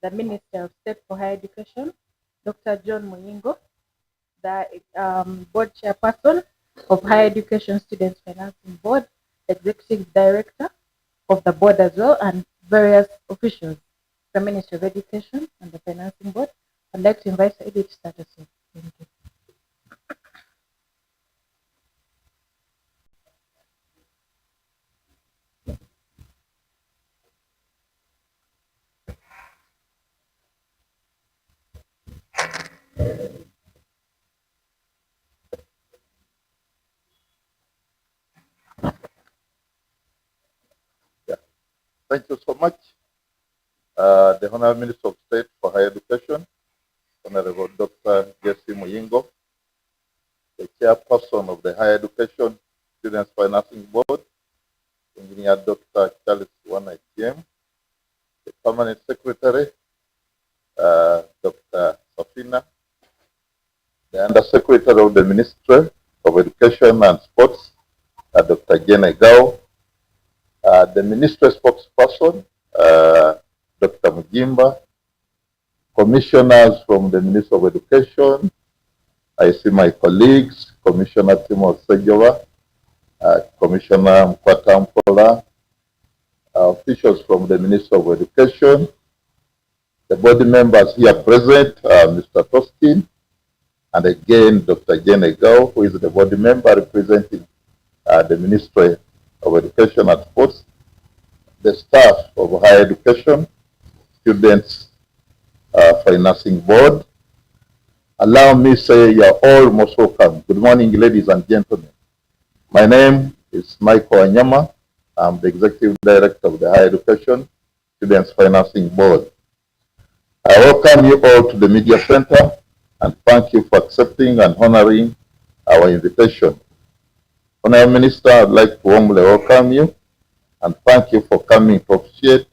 the Minister of State for Higher Education, Dr. John Muyingo, the Board Chairperson of Higher Education Students Financing Board, Executive Director of the board as well, and various officials, the Ministry of Education and the Financing Board. I'd like to invite Edith to start us off. Thank you. Thank you so much. The Honorable Minister of State for Higher Education, Honorable Dr. Jesse Muyingo, the Chairperson of the Higher Education Students Financing Board, Engineer Dr. Charles Wanatiem, the Permanent Secretary, Dr. Safina, the Undersecretary of the Ministry of Education and Sports, Dr. Jene Gao, the Ministry spokesperson, Dr. Mujimba, commissioners from the Ministry of Education. I see my colleagues, Commissioner Timo Sejova, Commissioner Mkwatampola, officials from the Ministry of Education, the body members here present, Mr. Tostin, and again, Dr. Jene Gao, who is the body member representing the Ministry of Education and Sports, the staff of Higher Education, Students Financing Board. Allow me to say you're all most welcome. Good morning, ladies and gentlemen. My name is Michael Anyama. I'm the Executive Director of the Higher Education Students Financing Board. I welcome you all to the Media Center and thank you for accepting and honoring our invitation. Honorable Minister, I'd like to warmly welcome you and thank you for coming to officiate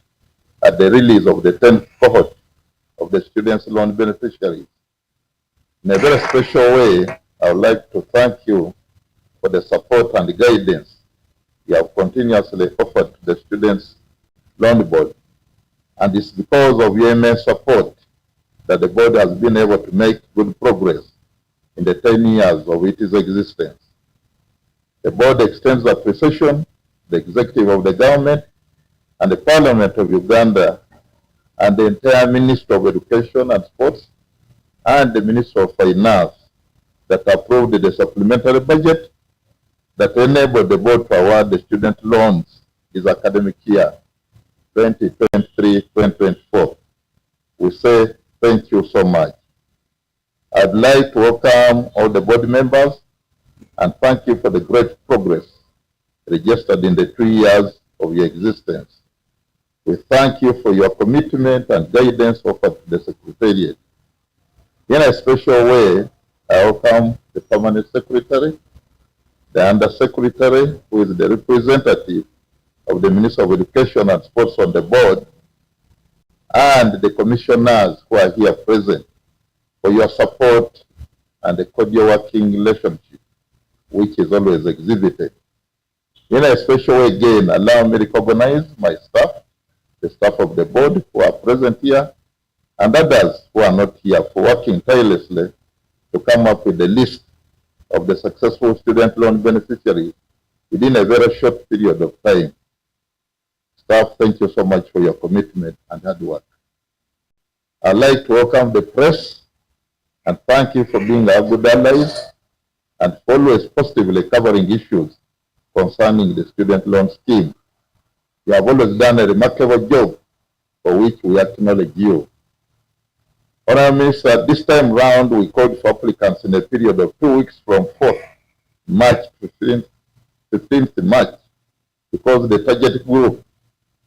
at the release of the 10th cohort of the Students' Loan Beneficiaries. In a very special way, I would like to thank you for the support and guidance you have continuously offered to the Students' Loan Board. And it's because of your immense support that the board has been able to make good progress in the 10 years of its existence. The board extends appreciation to the executive of the government and the Parliament of Uganda and the entire Ministry of Education and Sports and the Ministry of Finance that approved the supplementary budget that enabled the board to award the student loans this academic year, 2023-2024. We say thank you so much. I'd like to welcome all the board members and thank you for the great progress registered in the 2 years of your existence. We thank you for your commitment and guidance offered to the Secretariat. In a special way, I welcome the Permanent Secretary, the Undersecretary, who is the representative of the Ministry of Education and Sports on the board, and the commissioners who are here present for your support and the cordial working relationship which is always exhibited. In a special way again, allow me to recognize my staff, the staff of the board who are present here, and others who are not here for working tirelessly to come up with the list of the successful student loan beneficiaries within a very short period of time. Staff, thank you so much for your commitment and hard work. I'd like to welcome the press and thank you for being our good allies and always positively covering issues concerning the student loan scheme. You have always done a remarkable job for which we acknowledge you. Honorable Minister, this time round we called for applicants in a period of 2 weeks from 4th March to 15th March because the target group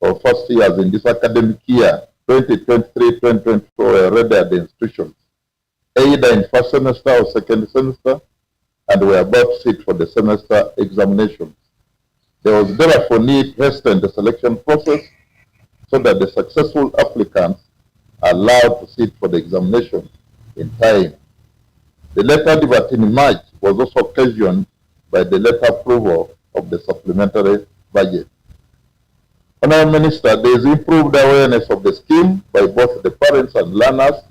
of first years in this academic year, 2023-2024, were already at the institutions, either in first semester or second semester, and were about to sit for the semester examinations. There was therefore need to hasten the selection process so that the successful applicants are allowed to sit for the examination in time. The later debate in March was also occasioned by the later approval of the supplementary budget. Honourable Minister, there is improved awareness of the scheme by both the parents and learners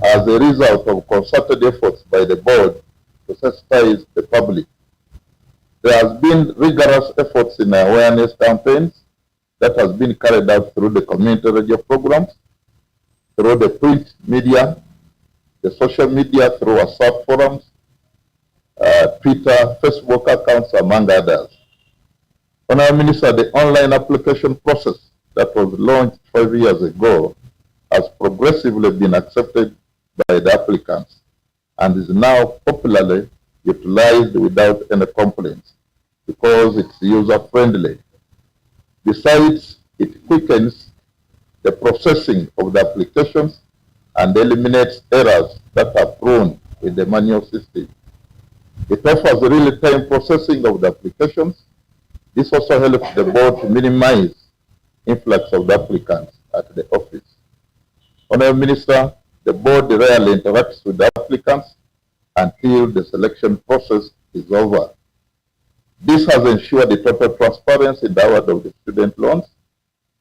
as a result of concerted efforts by the board to sensitize the public. There has been rigorous efforts in awareness campaigns that has been carried out through the community radio programs, through the print media, the social media, through WhatsApp forums, Twitter, Facebook accounts, among others. Honourable Minister, the online application process that was launched 5 years ago has progressively been accepted by the applicants and is now popularly utilized without any complaints because it's user-friendly. Besides, it quickens the processing of the applications and eliminates errors that are prone with the manual system. It offers real-time processing of the applications. This also helps the board to minimize influx of the applicants at the office. Honourable Minister, the board rarely interacts with the applicants until the selection process is over. This has ensured the total transparency in the award of the student loans.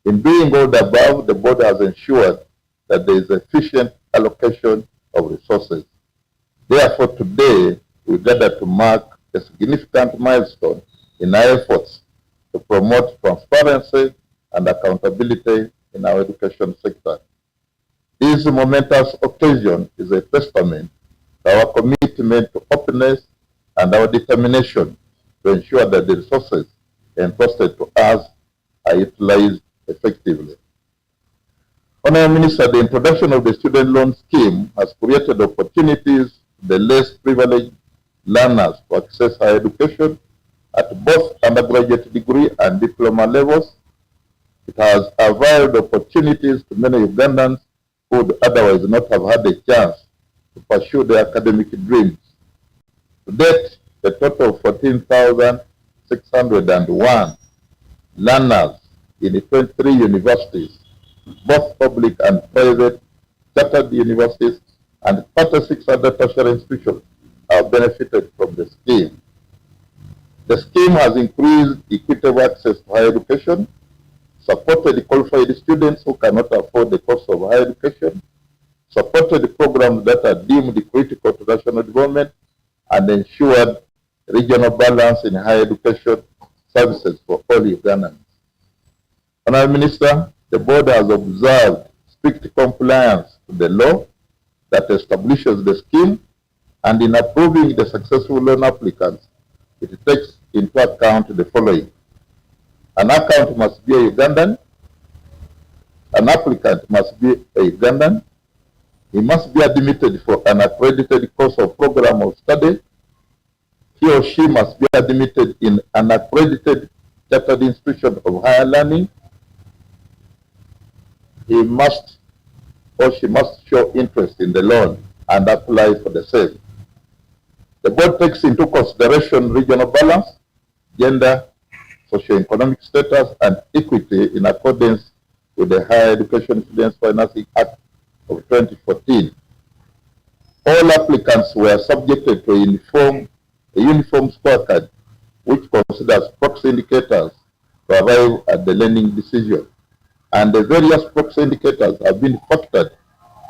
In doing all the above, the board has ensured that there is efficient allocation of resources. Therefore, today, we gather to mark a significant milestone in our efforts to promote transparency and accountability in our education sector. This momentous occasion is a testament to our commitment to openness and our determination to ensure that the resources entrusted to us are utilized effectively. Honourable Minister, the introduction of the student loan scheme has created opportunities for the less privileged learners to access higher education at both undergraduate degree and diploma levels. It has availed opportunities to many Ugandans who would otherwise not have had a chance to pursue their academic dreams. To date, a total of 14,601 learners in 23 universities, both public and private, chartered universities, and 36 other tertiary institutions have benefited from the scheme. The scheme has increased equitable access to higher education, supported qualified students who cannot afford the cost of higher education, supported programs that are deemed critical to national development, and ensured regional balance in higher education services for all Ugandans. Honourable Minister, the board has observed strict compliance to the law that establishes the scheme, and in approving the successful loan applicants, it takes into account the following. An account must be a Ugandan, an applicant must be a Ugandan, he must be admitted for an accredited course or program of study, he or she must be admitted in an accredited chartered institution of higher learning, he must or she must show interest in the loan and apply for the same. The board takes into consideration regional balance, gender, socio-economic status, and equity in accordance with the Higher Education Students Financing Act of 2014. All applicants were subjected to a uniform scorecard which considers proxy indicators to arrive at the lending decision, and the various proxy indicators have been factored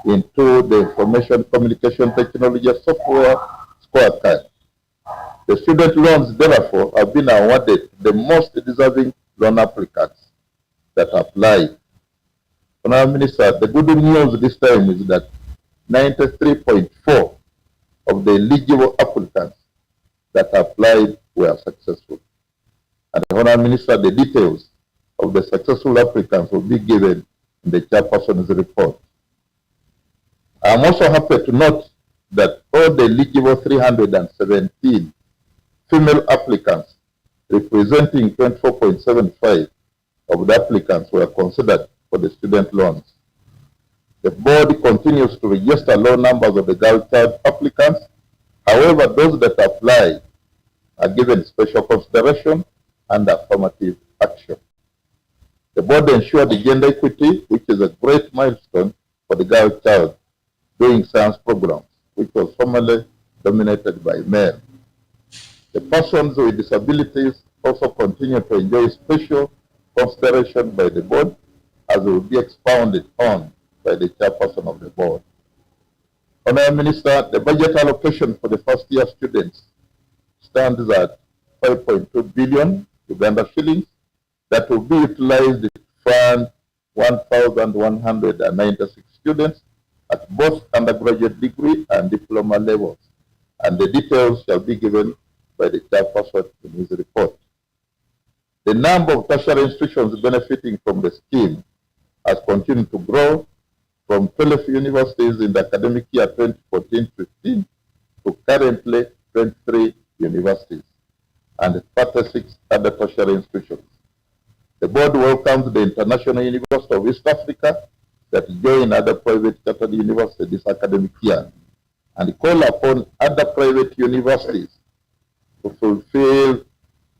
into the information communication technology software scorecard. The student loans, therefore, have been awarded to the most deserving loan applicants that applied. Honourable Minister, the good news this time is that 93.4% of the eligible applicants that applied were successful. And Honourable Minister, the details of the successful applicants will be given in the chairperson's report. I am also happy to note that all the eligible 317 female applicants, representing 24.75% of the applicants, were considered for the student loans. The board continues to register low numbers of the girl child applicants. However, those that apply are given special consideration and affirmative action. The board ensured the gender equity, which is a great milestone for the girl child doing science programs, which was formerly dominated by men. The persons with disabilities also continue to enjoy special consideration by the board, as will be expounded on by the chairperson of the board. Honourable Minister, the budget allocation for the first year students stands at 5.2 billion Uganda shillings that will be utilized to fund 1,196 students at both undergraduate degree and diploma levels, and the details shall be given by the chairperson in his report. The number of tertiary institutions benefiting from the scheme has continued to grow from 12 universities in the academic year 2014-15 to currently 23 universities and 36 other tertiary institutions. The board welcomes the International University of East Africa that join other private chartered universities this academic year and call upon other private universities to fulfill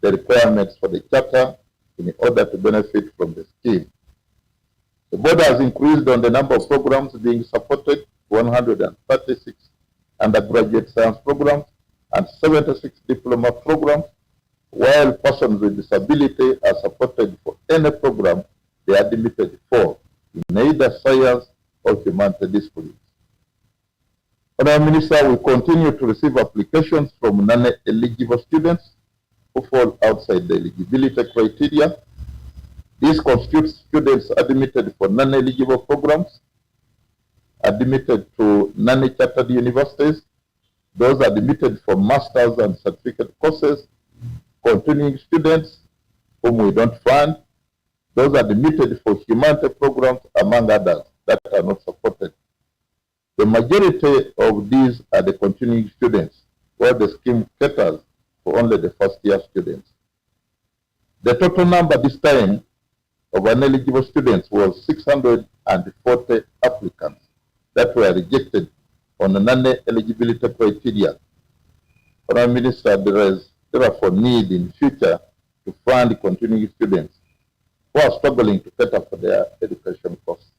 the requirements for the charter in order to benefit from the scheme. The board has increased on the number of programs being supported, 136 undergraduate science programs and 76 diploma programs, while persons with disability are supported for any program they are admitted for in either science or humanities disciplines. Honourable Minister, we continue to receive applications from non-eligible students who fall outside the eligibility criteria. These constitute students admitted for non-eligible programs, admitted to non-chartered universities, those admitted for master's and certificate courses, continuing students whom we don't fund, those admitted for humanities programs, among others that are not supported. The majority of these are the continuing students, where the scheme caters for only the first year students. The total number this time of ineligible students was 640 applicants that were rejected on the non-eligibility criteria. Prime Minister, there is therefore need in future to fund continuing students who are struggling to cater for their education costs.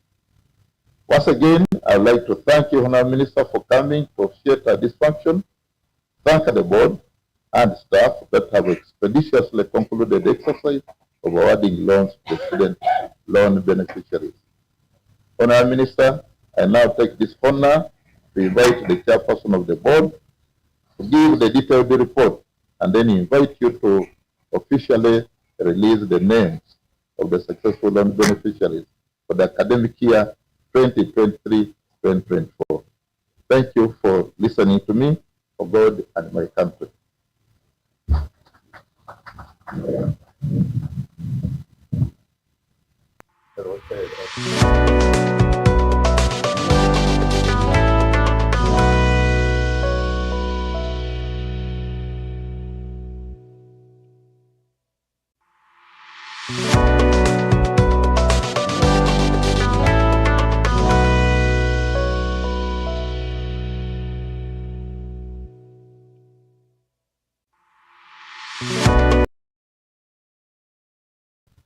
Once again, I would like to thank you, Honourable Minister, for coming to officiate this function. Thank the board and staff that have expeditiously concluded the exercise of awarding loans to the student loan beneficiaries. Honourable Minister, I now take this honor to invite the chairperson of the board to give the detailed report and then invite you to officially release the names of the successful loan beneficiaries for the academic year 2023-2024. Thank you for listening to me, for God and my country.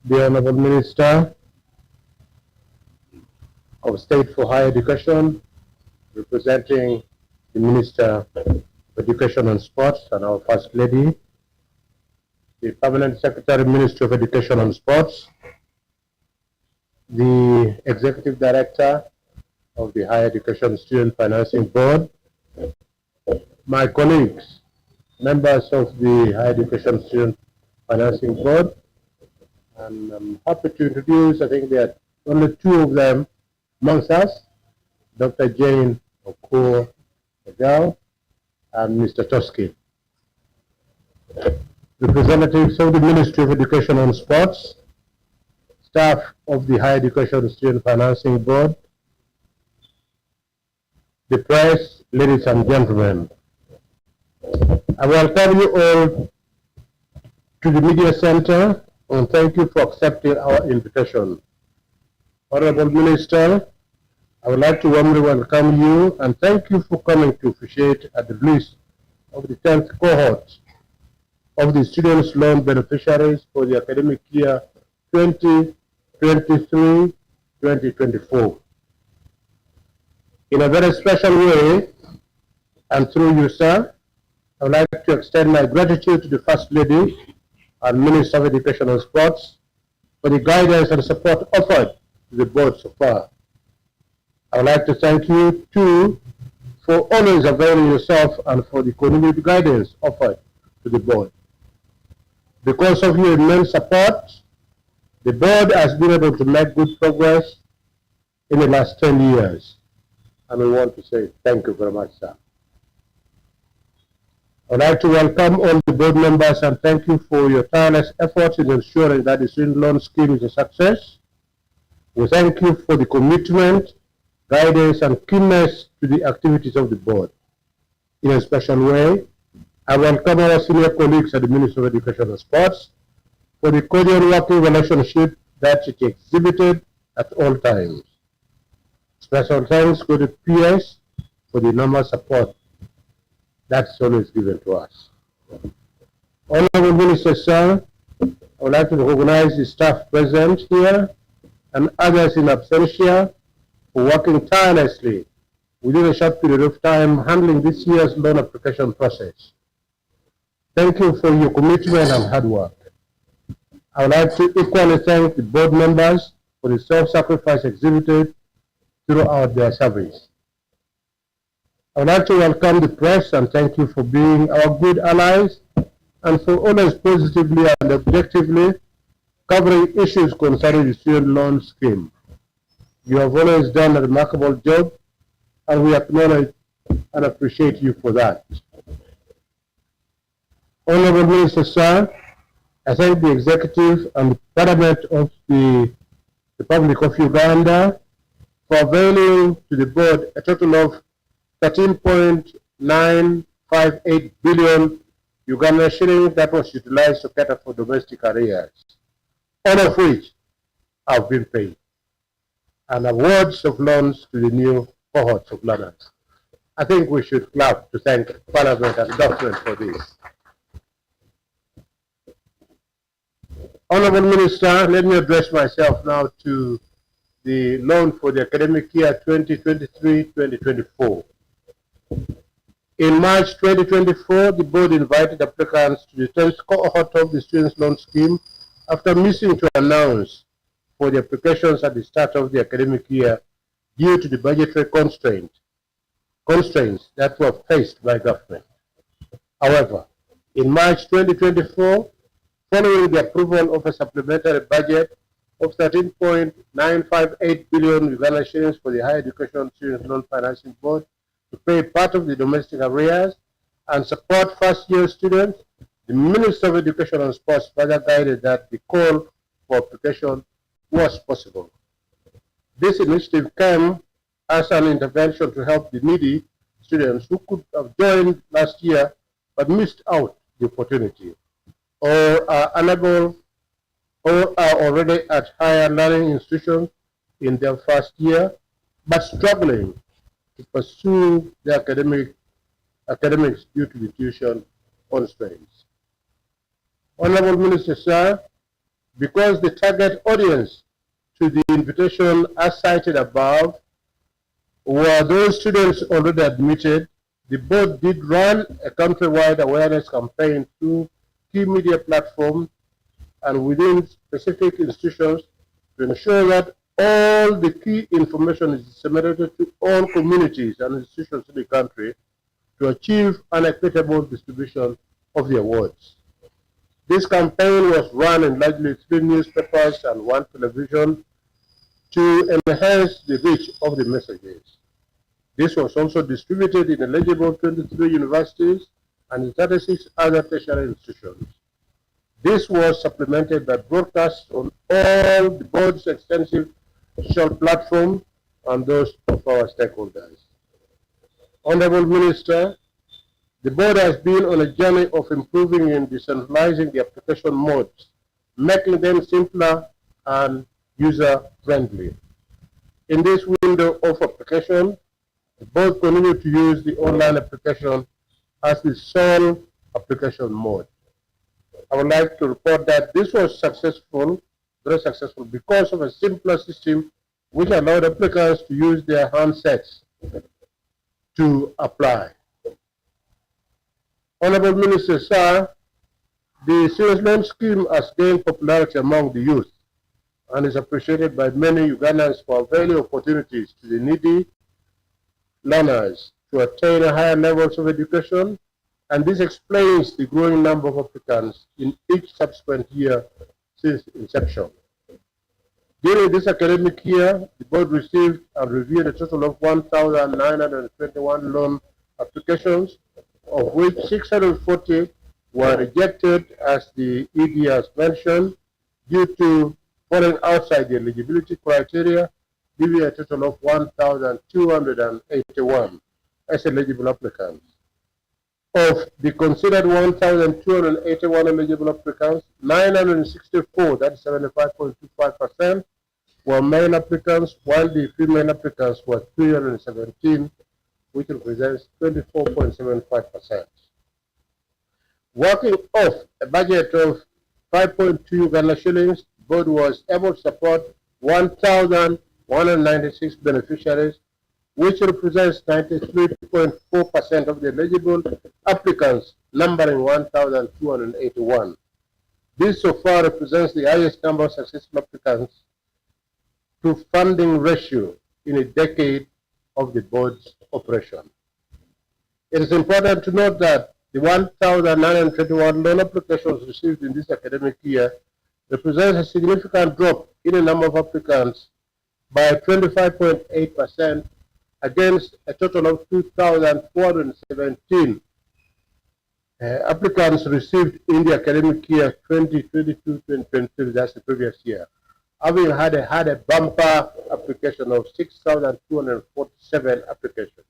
The Honorable Minister of State for Higher Education, representing the Minister of Education and Sports and our First Lady, the Permanent Secretary, Ministry of Education and Sports, the Executive Director of the Higher Education Student Financing Board, my colleagues, members of the Higher Education Student Financing Board, and I'm happy to introduce, I think there are only two of them amongst us, Dr. Jane Okoye and Mr. Toski. Representatives of the Ministry of Education and Sports, staff of the Higher Education Student Financing Board, the press, ladies and gentlemen. I welcome you all to the Media Center and thank you for accepting our invitation. Honorable Minister, I would like to warmly welcome you and thank you for coming to officiate at the release of the 10th cohort of the Students' Loan Beneficiaries for the academic year 2023-2024. In a very special way, and through you, sir, I would like to extend my gratitude to the First Lady and Minister of Education and Sports for for the guidance and support offered to the board so far. I would like to thank you too for always availing yourself and for the continued guidance offered to the board. Because of your immense support, the board has been able to make good progress in the last 10 years. And we want to say thank you very much, sir. I would like to welcome all the board members and thank you for your tireless efforts in ensuring that the student loan scheme is a success. We thank you for the commitment, guidance, and keenness to the activities of the board. In a special way, I welcome our senior colleagues at the Ministry of Education and Sports for the cordial working relationship that it exhibited at all times. Special thanks to the PS for the normal support that's always given to us. Honorable Minister, sir, I would like to recognize the staff present here and others in absentia for working tirelessly within a short period of time handling this year's loan application process. Thank you for your commitment and hard work. I would like to equally thank the board members for the self-sacrifice exhibited throughout their service. I would like to welcome the press and thank you for being our good allies and for always positively and objectively covering issues concerning the student loan scheme. You have always done a remarkable job and we acknowledge and appreciate you for that. Honorable Minister, sir, I thank the Executive and the Parliament of the Republic of Uganda for availing to the board a total of 13.958 billion Ugandan shillings that was utilized to cater for domestic arrears, all of which have been paid, and awards of loans to the new cohorts of learners. I think we should clap to thank Parliament and government for this. Honorable Minister, let me address myself now to the loan for the academic year 2023-2024. In March 2024, the board invited applicants to the 10th cohort of the Students' Loan Scheme after missing to announce for the applications at the start of the academic year due to the budgetary constraints that were faced by government. However, in March 2024, following the approval of a supplementary budget of 13.958 billion Uganda shillings for the Higher Education Student Loan Financing Board to pay part of the domestic arrears and support first-year students, the Minister of Education and Sports further guided that the call for application was possible. This initiative came as an intervention to help the needy students who could have joined last year but missed out the opportunity, or are unable or are already at higher learning institutions in their first year but struggling to pursue their academics due to the tuition constraints. Honorable Minister, sir, because the target audience to the invitation as cited above were those students already admitted, the board did run a countrywide awareness campaign through key media platforms and within specific institutions to ensure that all the key information is disseminated to all communities and institutions in the country to achieve an equitable distribution of the awards. This campaign was run in largely 3 newspapers and 1 television to enhance the reach of the messages. This was also distributed in eligible 23 universities and in 36 other tertiary institutions. This was supplemented by broadcasts on all the board's extensive social platforms and those of our stakeholders. Honorable Minister, the board has been on a journey of improving and decentralizing the application modes, making them simpler and user-friendly. In this window of application, the board continued to use the online application as the sole application mode. I would like to report that this was successful, very successful, because of a simpler system which allowed applicants to use their handsets to apply. Honorable Minister, sir, the Students' Loan Scheme has gained popularity among the youth and is appreciated by many Ugandans for availing opportunities to the needy learners to attain higher levels of education, and this explains the growing number of applicants in each subsequent year since inception. During this academic year, the board received and reviewed a total of 1,921 loan applications, of which 640 were rejected, as the ED has mentioned, due to falling outside the eligibility criteria, leaving a total of 1,281 as eligible applicants. Of the considered 1,281 eligible applicants, 964, that is 75.25%, were male applicants, while the female applicants were 317, which represents 24.75%. Working off a budget of 5.2 Uganda shillings, the board was able to support 1,196 beneficiaries, which represents 93.4% of the eligible applicants, numbering 1,281. This so far represents the highest number of successful applicants to funding ratio in a decade of the board's operation. It is important to note that the 1,921 loan applications received in this academic year represents a significant drop in the number of applicants by 25.8% against a total of 2,417 applicants received in the academic year 2022-2023, that's the previous year, having had a bumper application of 6,247 applications.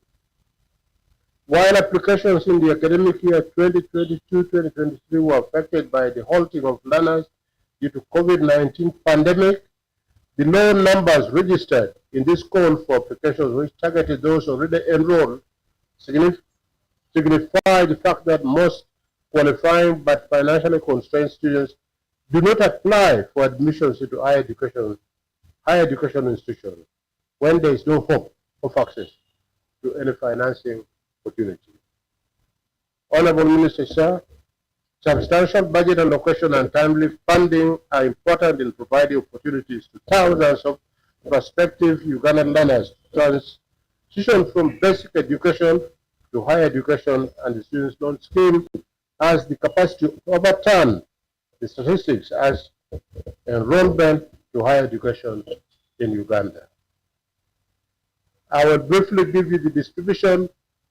While applications in the academic year 2022-2023 were affected by the halting of learners due to COVID-19 pandemic, the low numbers registered in this call for applications, which targeted those already enrolled, signify the fact that most qualifying but financially constrained students do not apply for admissions into higher education institutions when there is no hope of access to any financing opportunity. Honorable Minister, sir, substantial budget allocation and timely funding are important in providing opportunities to thousands of prospective Ugandan learners to transition from basic education to higher education, and the Students' Loan Scheme has the capacity to overturn the statistics as enrollment to higher education in Uganda. I will briefly give you the distribution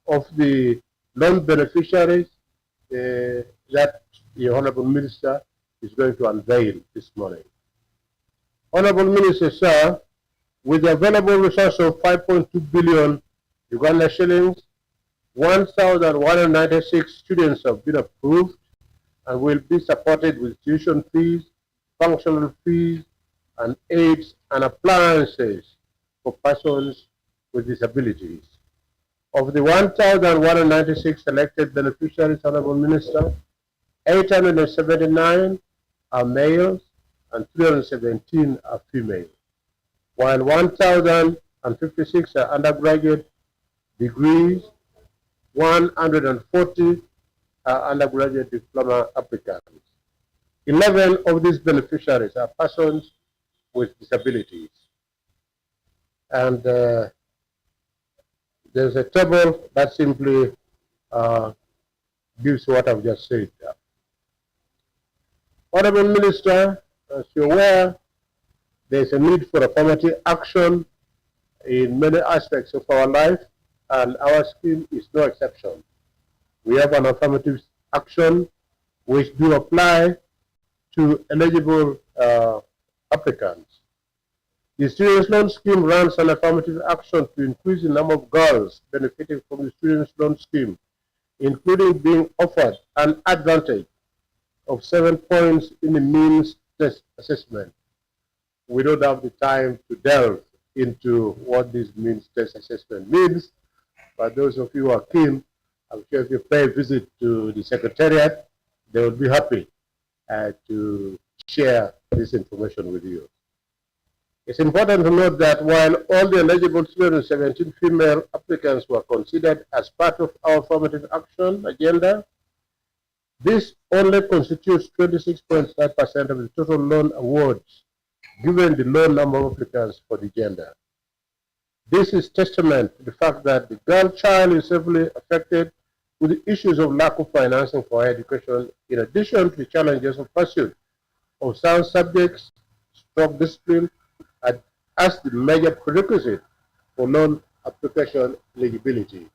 of the loan beneficiaries that the Honorable Minister is going to unveil this morning. Honorable Minister, sir, with the available resource of 5.2 billion Uganda shillings, 1,196 students have been approved and will be supported with tuition fees, functional fees, and aids and appliances for persons with disabilities. Of the 1,196 selected beneficiaries, Honorable Minister, 879 are males and 317 are female, while 1,056 are undergraduate degrees, 140 are undergraduate diploma applicants. 11 of these beneficiaries are persons with disabilities. And there's a table that simply gives what I've just said. Honorable Minister, as you're aware, there's a need for affirmative action in many aspects of our life, and our scheme is no exception. We have an affirmative action which do apply to eligible applicants. The Students' Loan Scheme runs an affirmative action to increase the number of girls benefiting from the Students' Loan Scheme, including being offered an advantage of 7 points in the means test assessment. We don't have the time to delve into what this means test assessment means, but those of you who are keen, I'm sure if you pay a visit to the Secretariat, they will be happy to share this information with you. It's important to note that while all the eligible 317 female applicants were considered as part of our affirmative action agenda, this only constitutes 26.5% of the total loan awards given the low number of applicants for the gender. This is testament to the fact that the girl child is heavily affected with the issues of lack of financing for higher education, in addition to the challenges of pursuit of sound subjects, strong discipline, as the major prerequisite for loan application eligibility.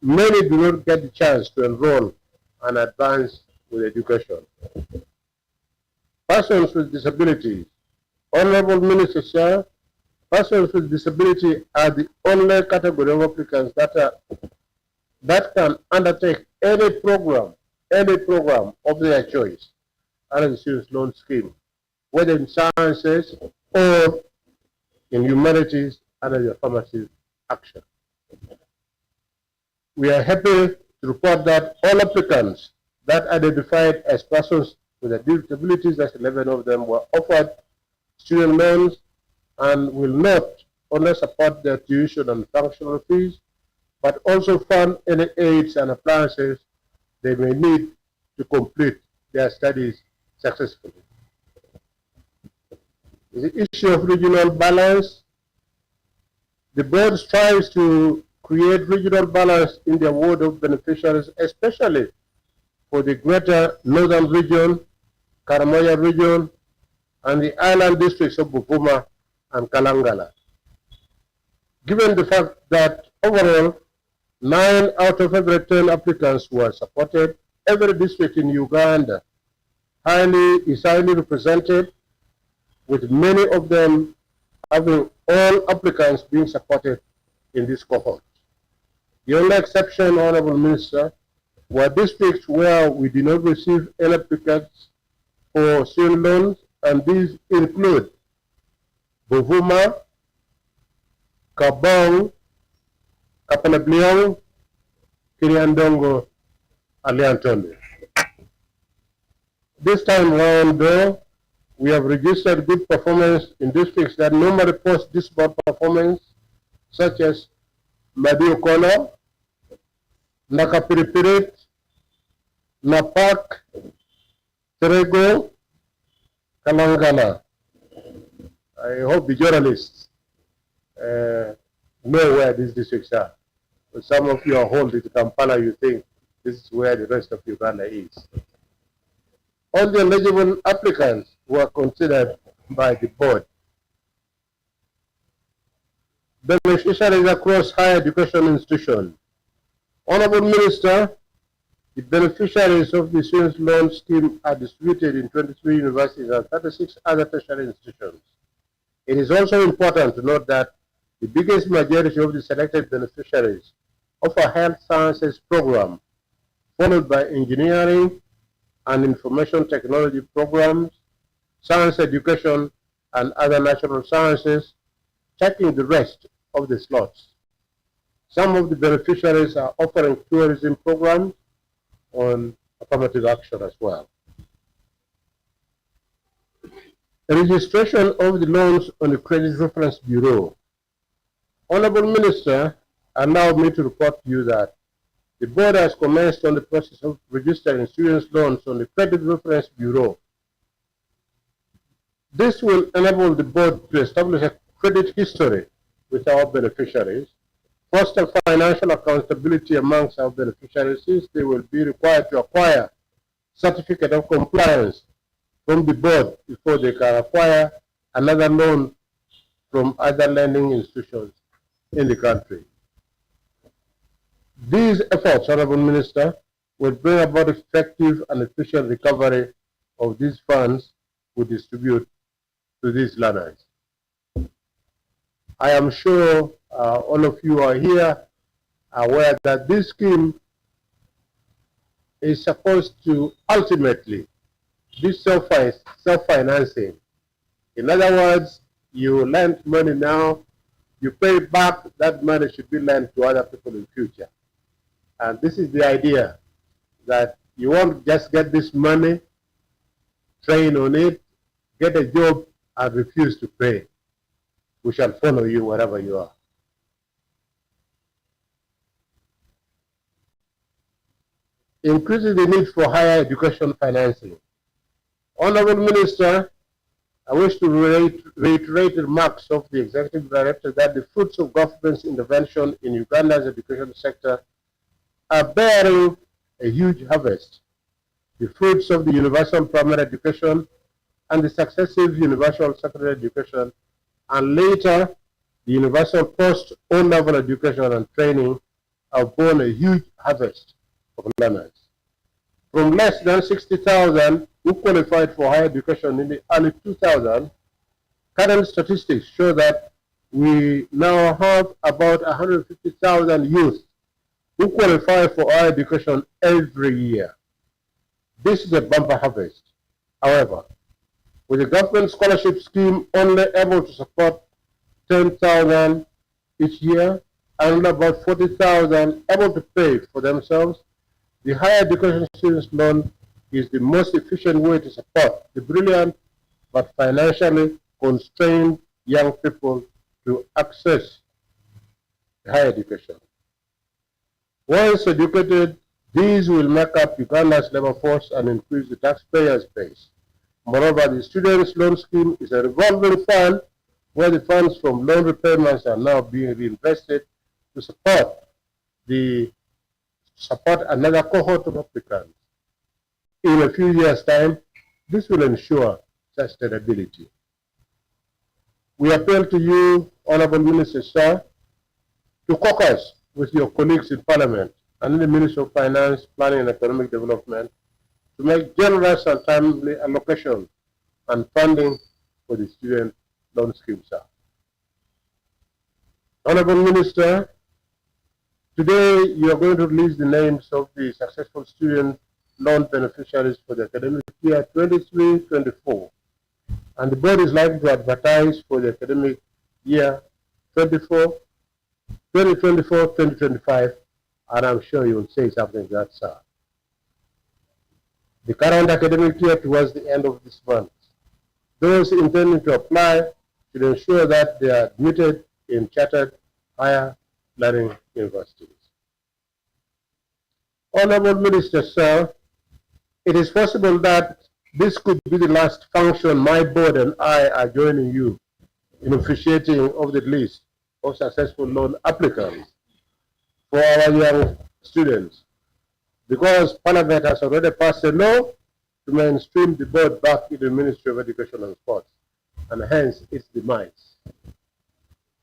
Many do not get the chance to enroll and advance with education. Persons with disabilities. Honorable Minister, sir, persons with disability are the only category of applicants that can undertake any program of their choice under the Students' Loan Scheme, whether in sciences or in humanities under the affirmative action. We are happy to report that all applicants that identified as persons with disabilities, as 11 of them, were offered student loans and will not only support their tuition and functional fees, but also fund any aids and appliances they may need to complete their studies successfully. The issue of regional balance. The board strives to create regional balance in the award of beneficiaries, especially for the greater northern region, Karamoja region, and the island districts of Buvuma and Kalangala. Given the fact that overall 9 out of every 10 applicants were supported, every district in Uganda is highly represented, with many of them having all applicants being supported in this cohort. The only exception, Honorable Minister, were districts where we did not receive any applicants for student loans, and these include Buvuma, Kabong, Kapanabliong, Kiriandongo, and Leantonde. This time round, though, we have registered good performance in districts that normally post dismal performance, such as Madiokono, Nakapiripirit, Napak, Terego, Kalangala. I hope the journalists know where these districts are. But some of you are holding to Kampala, you think this is where the rest of Uganda is. All the eligible applicants were considered by the board. Beneficiaries across higher education institutions. Honorable Minister, the beneficiaries of the Students' Loan Scheme are distributed in 23 universities and 36 other tertiary institutions. It is also important to note that the biggest majority of the selected beneficiaries offer health sciences program, followed by engineering and information technology programs, science education, and other natural sciences, taking the rest of the slots. Some of the beneficiaries are offering tourism programs on affirmative action as well. The registration of the loans on the Credit Reference Bureau. Honorable Minister, allow me to report to you that the board has commenced on the process of registering students' loans on the Credit Reference Bureau. This will enable the board to establish a credit history with our beneficiaries, foster financial accountability amongst our beneficiaries, since they will be required to acquire certificate of compliance from the board before they can acquire another loan from other lending institutions in the country. These efforts, Honorable Minister, will bring about effective and efficient recovery of these funds we distribute to these learners. I am sure all of you are here aware that this scheme is supposed to ultimately be self-financing. In other words, you lend money now, you pay back, that money should be lent to other people in the future. And this is the idea, that you won't just get this money, train on it, get a job, and refuse to pay. We shall follow you wherever you are. Increasing the need for higher education financing. Honorable Minister, I wish to reiterate the remarks of the Executive Director that the fruits of government's intervention in Uganda's education sector are bearing a huge harvest. The fruits of the universal primary education and the successive universal secondary education, and later the universal post-O-level education and training have borne a huge harvest of learners. From less than 60,000 who qualified for higher education in the early 2000s, current statistics show that we now have about 150,000 youth who qualify for higher education every year. This is a bumper harvest. However, with the government scholarship scheme only able to support 10,000 each year and about 40,000 able to pay for themselves, the higher education students loan is the most efficient way to support the brilliant but financially constrained young people to access higher education. Once educated, these will make up Uganda's labor force and increase the taxpayers' base. Moreover, the students' loan scheme is a revolving fund where the funds from loan repayments are now being reinvested to support another cohort of applicants. In a few years' time, this will ensure sustainability. We appeal to you, Honorable Minister, sir, to caucus with your colleagues in Parliament and in the Ministry of Finance, Planning and Economic Development to make generous and timely allocation and funding for the student loan scheme, sir. Honorable Minister, today you are going to release the names of the successful student loan beneficiaries for the academic year 23-24, and the board is likely to advertise for the academic year 2024-2025, and I'm sure you will say something to that, sir. The current academic year towards the end of this month. Those intending to apply should ensure that they are admitted in chartered higher learning universities. Honorable Minister, sir, it is possible that this could be the last function my board and I are joining you in officiating of the list of successful loan applicants for our young students, because Parliament has already passed a law to mainstream the board back in the Ministry of Education and Sports, and hence its demise.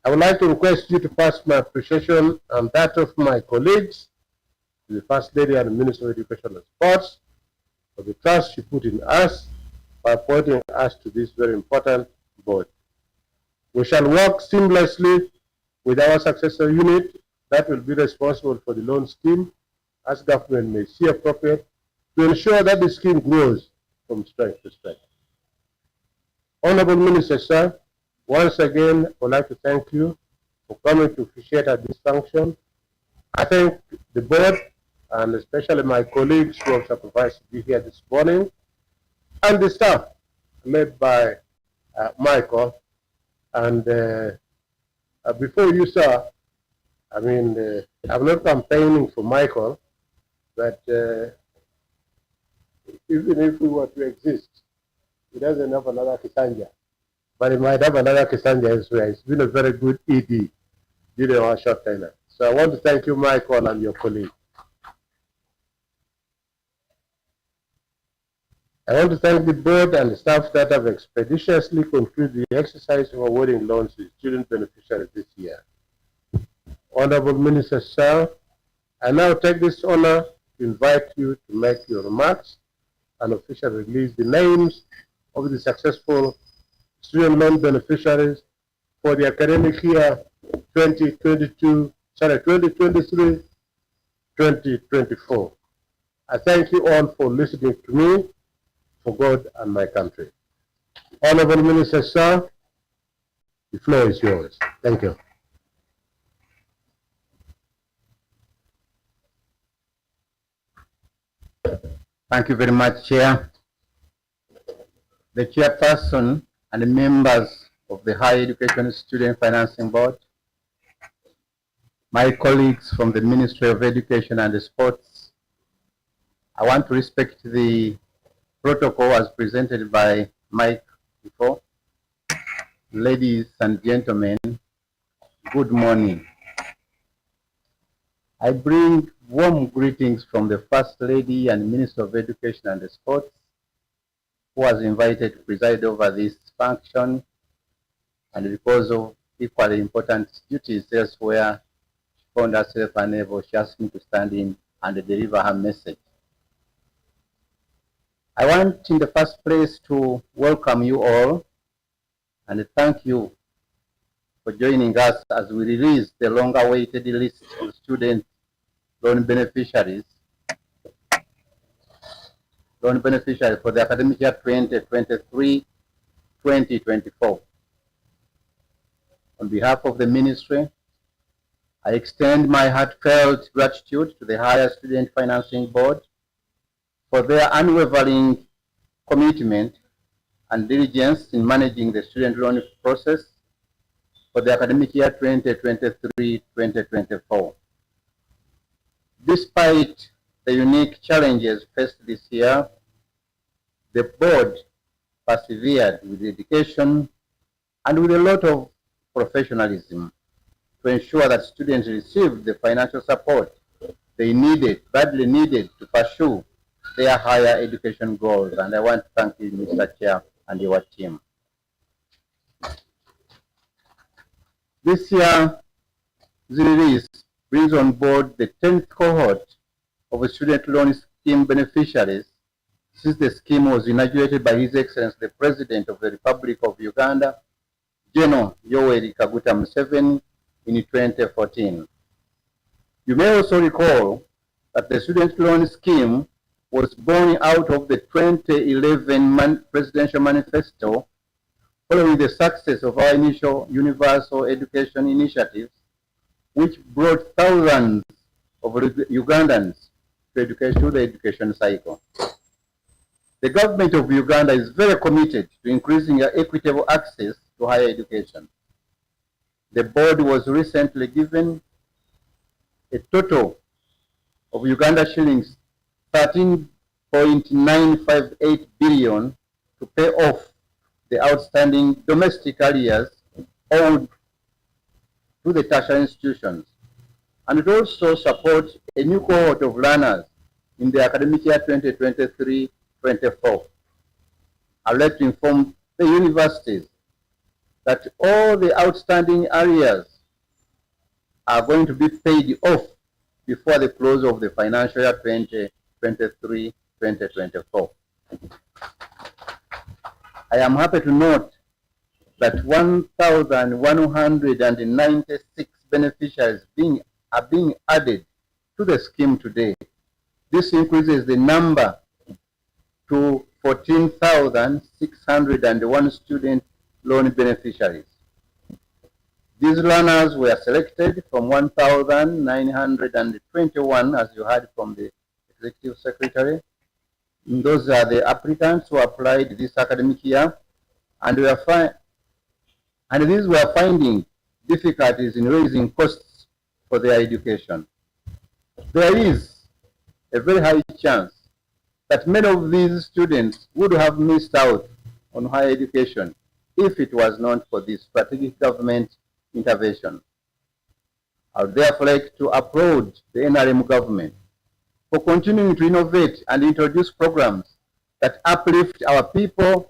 I would like to request you to pass my appreciation and that of my colleagues to the First Lady and the Minister of Education and Sports for the trust she put in us by appointing us to this very important board. We shall work seamlessly with our successor unit that will be responsible for the loan scheme as government may see appropriate to ensure that the scheme grows from strength to strength. Honorable Minister, sir, once again, I would like to thank you for coming to officiate at this function. I thank the board and especially my colleagues who have sacrificed to be here this morning, and the staff led by Michael. And before you, sir, I mean, I'm not campaigning for Michael, but even if we were to exist, he doesn't have another Kisanja. But he might have another Kisanja elsewhere. It's been a very good ED during our short tenure. So I want to thank you, Michael, and your colleague. I want to thank the board and the staff that have expeditiously concluded the exercise of awarding loans to student beneficiaries this year. Honorable Minister, sir, I now take this honor to invite you to make your remarks and officially release the names of the successful student loan beneficiaries for the academic year 2023-2024. I thank you all for listening to me, for God and my country. Honorable Minister, sir, the floor is yours. Thank you. Thank you very much, Chair. The Chairperson and the members of the Higher Education Student Financing Board, my colleagues from the Ministry of Education and Sports, I want to respect the protocol as presented by Mike before, Ladies and gentlemen, good morning. I bring warm greetings from the First Lady and Minister of Education and Sports, who was invited to preside over this function, and because of equally important duties elsewhere, she found herself unable. She asked me to stand in and deliver her message. I want in the first place to welcome you all and thank you for joining us as we release the long-awaited list of student loan beneficiaries for the academic year 2023-2024. On behalf of the ministry, I extend my heartfelt gratitude to the Higher Student Financing Board for their unwavering commitment and diligence in managing the student loan process for the academic year 2023-2024. Despite the unique challenges faced this year, the board persevered with dedication and with a lot of professionalism to ensure that students received the financial support they badly needed to pursue their higher education goals. And I want to thank you, Mr. Chair, and your team. This year's release brings on board the 10th cohort of student loan scheme beneficiaries since the scheme was inaugurated by His Excellency the President of the Republic of Uganda, General Yoweri Kaguta Museveni, in 2014. You may also recall that the student loan scheme was born out of the 2011 Presidential Manifesto following the success of our initial universal education initiatives, which brought thousands of Ugandans to the education cycle. The government of Uganda is very committed to increasing equitable access to higher education. The board was recently given a total of Uganda shillings 13.958 billion to pay off the outstanding domestic arrears owed to the tertiary institutions, and it also supports a new cohort of learners in the academic year 2023-24. I'd like to inform the universities that all the outstanding arrears are going to be paid off before the close of the financial year 2023-2024. I am happy to note that 1,196 beneficiaries are being added to the scheme today. This increases the number to 14,601 student loan beneficiaries. These learners were selected from 1,921, as you heard from the Executive Secretary. And those are the applicants who applied this academic year, and these were finding difficulties in raising costs for their education. There is a very high chance that many of these students would have missed out on higher education if it was not for this strategic government intervention. I would therefore like to applaud the NRM government for continuing to innovate and introduce programs that uplift our people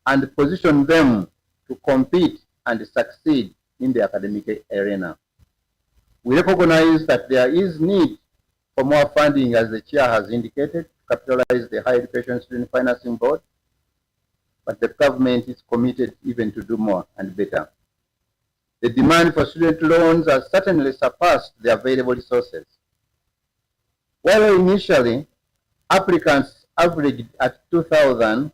and position them to compete and succeed in the academic arena. We recognize that there is need for more funding, as the chair has indicated, to capitalize the Higher Education Student Financing Board, but the government is committed even to do more and better. The demand for student loans has certainly surpassed the available resources. While initially applicants averaged at 2,000,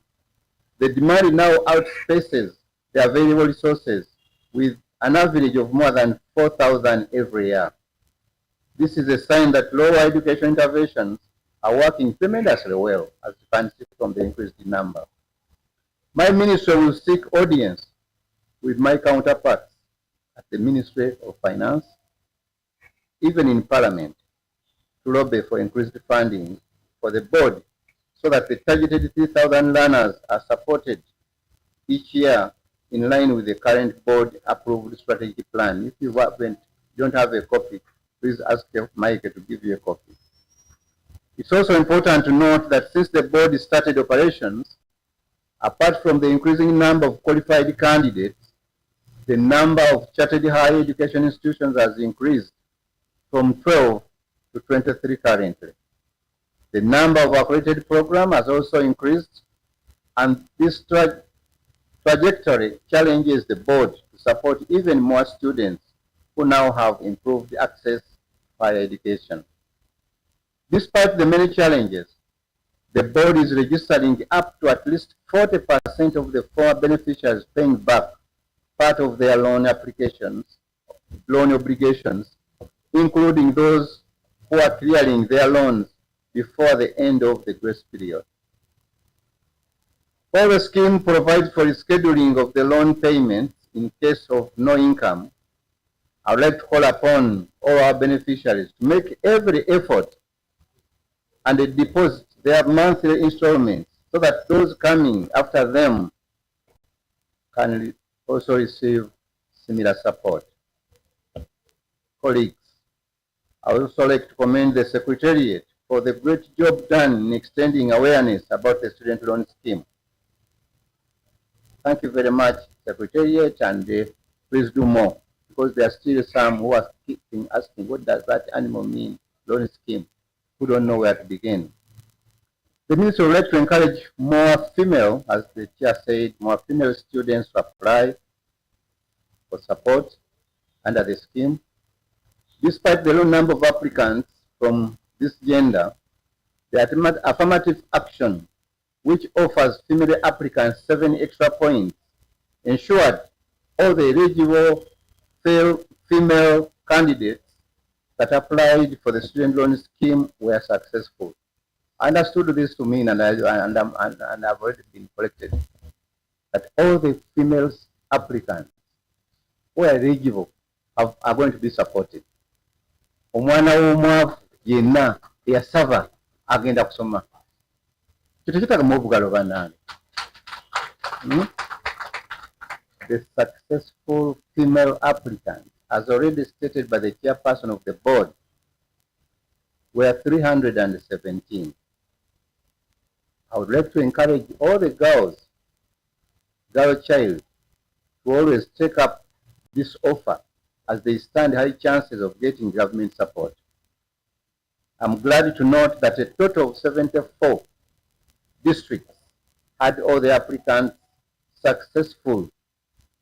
the demand now outspaces the available resources with an average of more than 4,000 every year. This is a sign that lower education interventions are working tremendously well, as you can see from the increased number. My ministry will seek audience with my counterparts at the Ministry of Finance, even in Parliament, to lobby for increased funding for the board so that the targeted 3,000 learners are supported each year in line with the current board approved strategic plan. If you don't have a copy, please ask Mike to give you a copy. It's also important to note that since the board started operations, apart from the increasing number of qualified candidates, the number of chartered higher education institutions has increased from 12 to 23 currently. The number of accredited programs has also increased, and this trajectory challenges the board to support even more students who now have improved access to higher education. Despite the many challenges, the board is registering up to at least 40% of the former beneficiaries paying back part of their loan obligations, including those who are clearing their loans before the end of the grace period. While the scheme provides for the scheduling of the loan payments in case of no income, I would like to call upon all our beneficiaries to make every effort and deposit their monthly installments so that those coming after them can also receive similar support. Colleagues, I would also like to commend the Secretariat for the great job done in extending awareness about the student loan scheme. Thank you very much, Secretariat, and please do more, because there are still some who are keeping asking, what does that animal mean, loan scheme, who don't know where to begin. The Ministry would like to encourage more female, as the chair said, more female students to apply for support under the scheme. Despite the low number of applicants from this gender, the affirmative action, which offers female applicants 7 extra points, ensured all the eligible female candidates that applied for the student loan scheme were successful. I understood this to mean, and I've already been corrected, that all the female applicants who are eligible are going to be supported. Omwana w'omwavu yenna eyasaba agenda kusoma. Tutekitaka mubugalo banane. The successful female applicants, as already stated by the chairperson of the board, were 317. I would like to encourage all the girl child, to always take up this offer, as they stand high chances of getting government support. I'm glad to note that a total of 74 districts had all the applicants successful,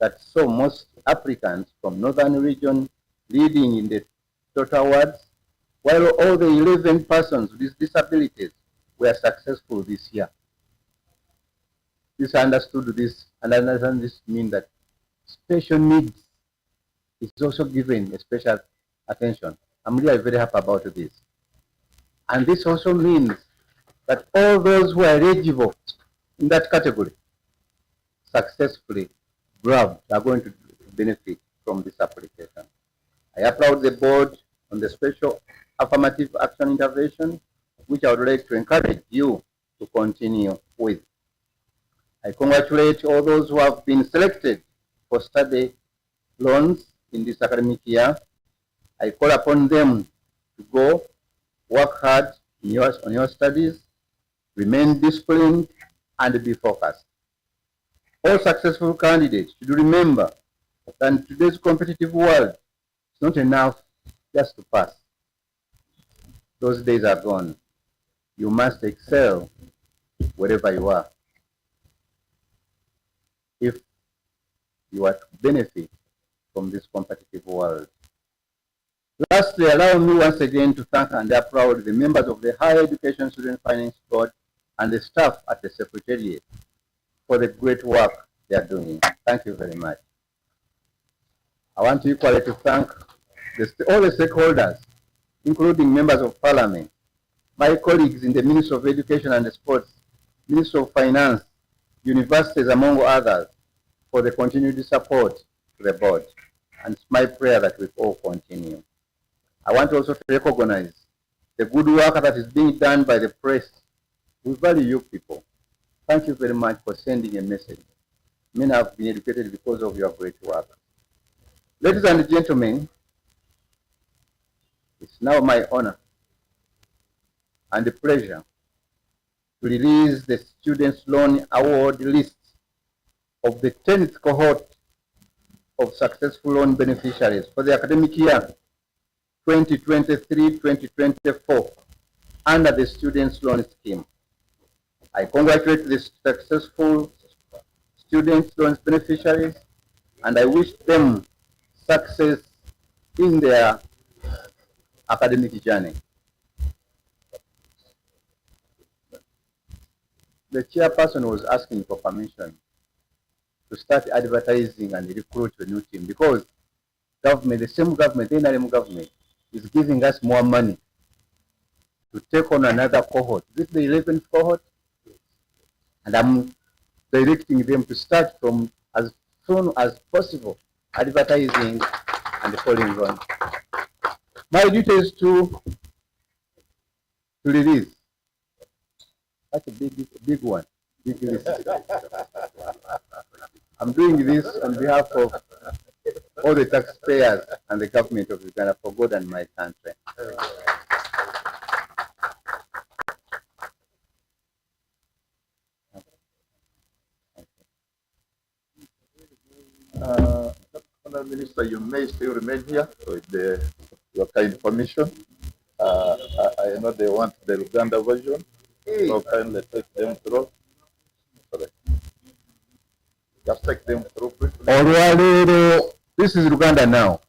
that saw most applicants from northern region leading in the total awards, while all the 11 persons with disabilities were successful this year. This understood this, and I understand this means that special needs is also given a special attention. I'm really very happy about this. And this also means that all those who are eligible in that category successfully grabbed are going to benefit from this application. I applaud the board on the special affirmative action intervention, which I would like to encourage you to continue with. I congratulate all those who have been selected for study loans in this academic year. I call upon them to go work hard on your studies, remain disciplined, and be focused. All successful candidates should remember that in today's competitive world, it's not enough just to pass. Those days are gone. You must excel wherever you are if you are to benefit from this competitive world. Lastly, allow me once again to thank and applaud the members of the Higher Education Student Finance Board and the staff at the Secretariat for the great work they are doing. Thank you very much. I want equally to thank all the stakeholders, including members of Parliament, my colleagues in the Ministry of Education and Sports, Ministry of Finance, universities, among others, for the continued support to the board. And it's my prayer that we all continue. I want also to recognize the good work that is being done by the press. We value you people. Thank you very much for sending a message. Many have been educated because of your great work. Ladies and gentlemen, it's now my honor and pleasure to release the Students' Loan Award list of the 10th cohort of successful loan beneficiaries for the academic year 2023-2024 under the Students' Loan Scheme. I congratulate the successful Students' Loan beneficiaries and I wish them success in their academic journey. The chairperson was asking for permission to start advertising and recruit a new team because government, the same government, the NRM government, is giving us more money to take on another cohort. This is the 11th cohort, and I'm directing them to start from as soon as possible, advertising and following on. My duty is to release. That's a big one, big list. I'm doing this on behalf of all the taxpayers and the government of Uganda for God and my country. Honourable Minister, you may still remain here with your kind permission. I know they want the Uganda version, so kindly take them through. Sorry. Just take them through quickly. This is Uganda now.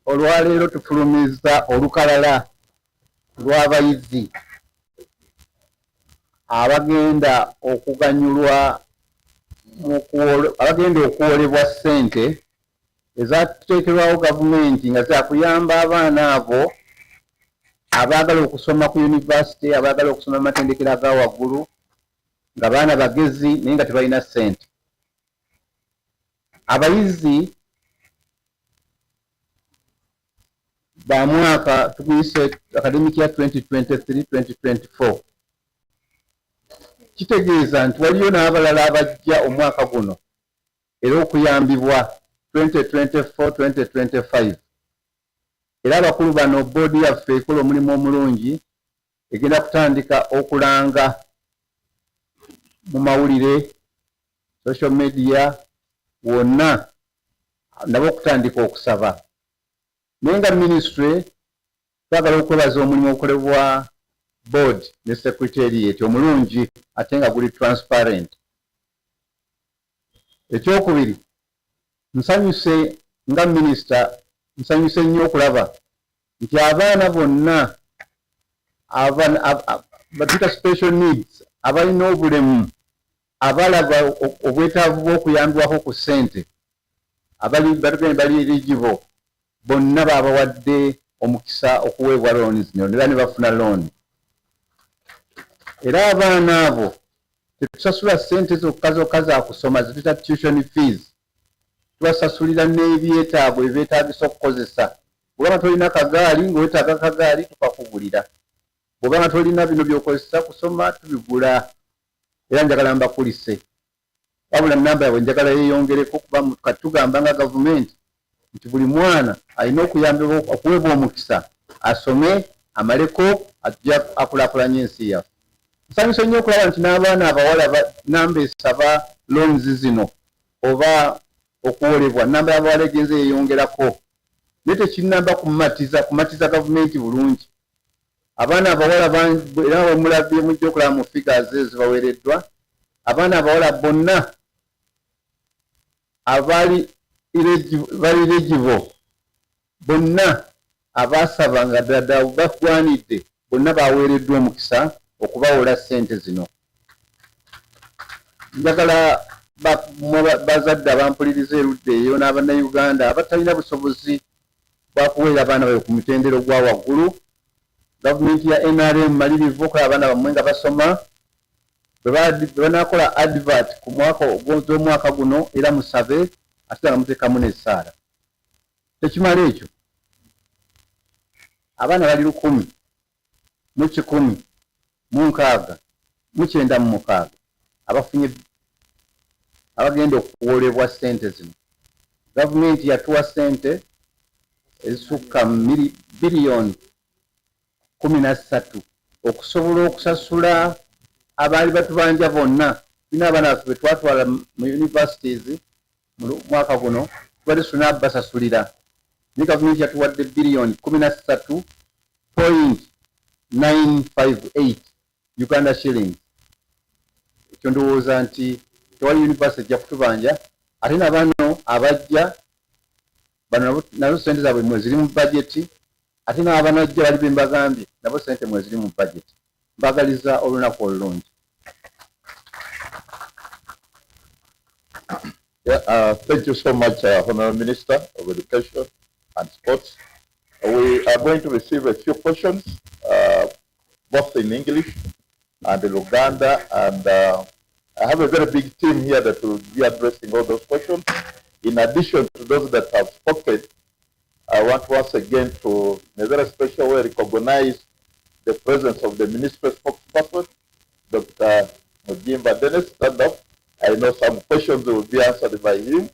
Olwaleero tufulumiza olukalala lw'abayizi abagenda okuganyulwa abagenda okuwolebwa ssente ezatuteekerwawo gavumenti nga zakuyamba abaana abo abaagala okusoma ku yunivasite, abaagala okusoma amatendekero aga waggulu, nga baana bagezi naye nga tebalina ssente. Abayizi ba mwaka tuguyise academic year 2023-2024 kitegeeza nti waliyo n'abalala abajja omwaka guno era okuyambibwa 2024-2025 era abakulu bano boodi yaffe ekola omulimu omulungi egenda kutandika okulanga mu mawulire, social media wonna nabo okutandika okusaba. Naye nga ministry twagala okwebaza omulimu ogukolebwa board ne secretariat omulungi ate nga guli transparent. Ekyokubiri, nsanyuse nga minister, nsanyuse nnyo okulaba nti abaana bonna batuta special needs abalina obulemu abalaba obwetaavu bw'okuyambibwako ku ssente bali eligible bonna baabawadde omukisa okuweebwa looni zino era ne bafuna looni. Era abaana abo tetusasula ssente zokka za kusoma zituyita tuition fees, tubasasulira n'ebyetaago ebyetaagisa okukozesa. Bw'oba tolina kagaali ng'oyetaaga akagaali tukakugulira, bw'oba tolina bino by'okozesa kusoma tubigula. Era njagala mbakulise wabula nnamba yabwe njagala yeeyongereko kuba katugamba nga gavumenti nti buli mwana alina okuyambibwa okuweebwa omukisa asome amaleko ajja akulaakulanya ensi yaffe. Nsanyuse nnyo okulaba nti n'abaana abawala namba esaba loans zino oba okuwolebwa namba y'abawala egenze yeeyongerako naye tekinnamba kumatiza gavumenti bulungi. Abaana abawala era bamulabye mujja okulaba mu figures ezibaweereddwa. Abaana abawala bonna bali eligible, bonna abaasaba nga ddala bagwanidde bonna baweereddwa omukisa okubawola ssente zino. Njagala bazadde abampuliriza erudda eyo n'Abannayuganda abatalina busobozi bwa kuweera abaana baabwe ku mutendero gwa waggulu. Gavumenti ya NRM malirivu okulaba abaana bammwe nga basoma. Bwe banaakola advert ku mwaka guno era musabe ate nga muteekamu n'essaala. Tekimala ekyo, abaana bali 1,196 abafunye abagenda okuwoolebwa ssente zino. Gavumenti yatuwa ssente ezisukka biliyoni 13 okusobola okusasula abaali batubanja bonna. Bina abaana baffe bwe twatwala mu universities mu mwaka guno tubadde tuna basasulira. Ni gavumenti yatuwadde biliyoni 13.958 Uganda shillings. Ekyo ndowooza nti tewali university ejja kutubanja ate nabano abajja bano nabo ssente zaabwe mwe ziri mu bajeti ate n'abanajja bali be mbagambye nabo ssente mwe ziri mu bajeti. Mbagaliza olunaku olulungi. Thank you so much, Honorable Minister of Education and Sports. We are going to receive a few questions, both in English and in Luganda, and I have a very big team here that will be addressing all those questions. In addition to those that have spoken, I want once again to, in a very special way, recognize the presence of the Ministry spokesperson, Dr. Mugimba Dennis. Stand up. I know some questions will be answered by him.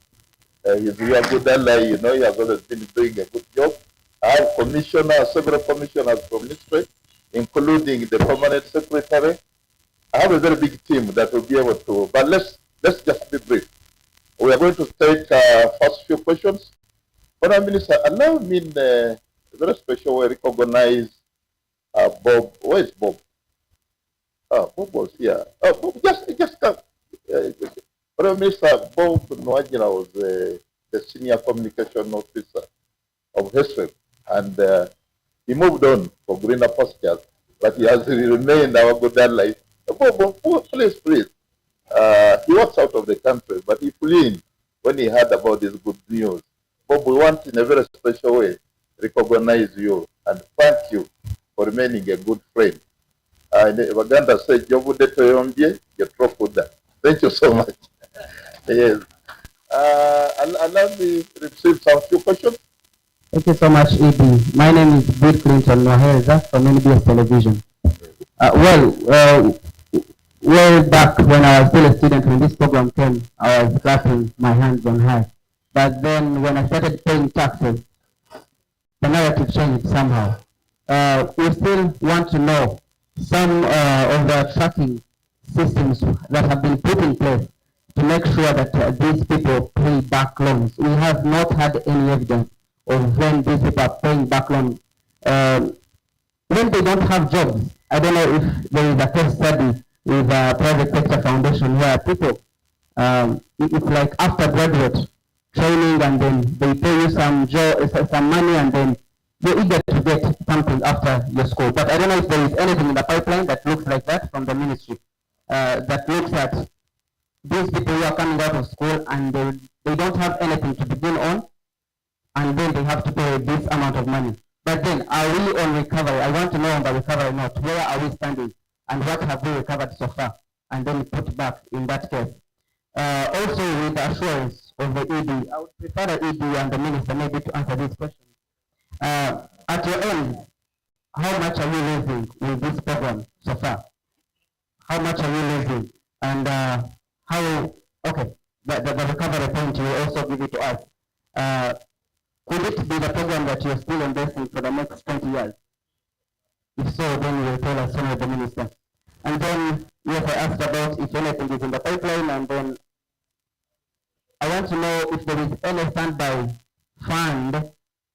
He's a good ally, you know, he has always been doing a good job. I have several commissioners from ministry, including the permanent secretary. I have a very big team that will be able to, but let's just be brief. We are going to take first few questions. Honourable Minister, allow me in a very special way recognize Bob. Where is Bob? Oh, Bob was here. Oh, Bob, just come. Honourable Minister, Bob Nwajira was the senior communication officer of HESREP, and he moved on for greener pastures, but he has remained our good ally. Bob, please. He was out of the country, but he flew in when he heard about this good news. Bob, we want in a very special way recognize you and thank you for remaining a good friend. Baganda said, thank you so much. Yes. Allow me to receive some few questions. Thank you so much, ED. My name is Bill Clinton Noheza from NBS Television. Way back when I was still a student, when this program came, I was clapping my hands on high. But then when I started paying taxes, the narrative changed somehow. We still want to know some of the tracking systems that have been put in place to make sure that these people pay back loans. We have not had any evidence of when these people are paying back loans. When they don't have jobs, I don't know if there is a case study with a private sector foundation where people, it's like after graduate training and then they pay you some money and then you're eager to get something after your school. But I don't know if there is anything in the pipeline that looks like that from the ministry, that looks at these people who are coming out of school and they don't have anything to begin on, and then they have to pay this amount of money. But then, are we on recovery? I want to know on the recovery note, where are we standing and what have we recovered so far? And then put back in that case. Also, with the assurance of the ED, I would prefer the ED and the minister maybe to answer these questions. At your end, how much are you losing with this program so far? How much are you losing? And the recovery point, you will also give it to us. Could it be the program that you're still investing for the next 20 years? If so, then you will tell us, Honourable the Minister. And then, yes, I asked about if anything is in the pipeline, and then I want to know if there is any standby fund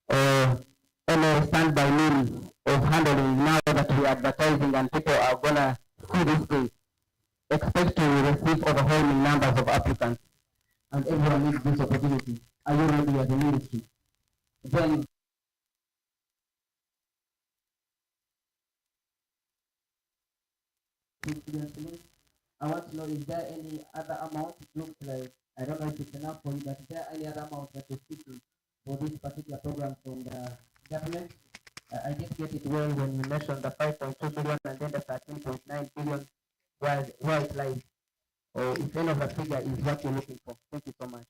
or any standby means of handling now that we are advertising and people are going to see this thing. Expect to receive overwhelming numbers of applicants, and everyone needs this opportunity. Are you ready as a ministry? Then I want to know, is there any other amount? It looks like, I don't know if it's enough for you, but is there any other amount that you're seeking for this particular program from the government? I did get it well when you mentioned the 5.2 billion and then the 13.9 billion, where it lies, or if any of the figure is what you're looking for. Thank you so much.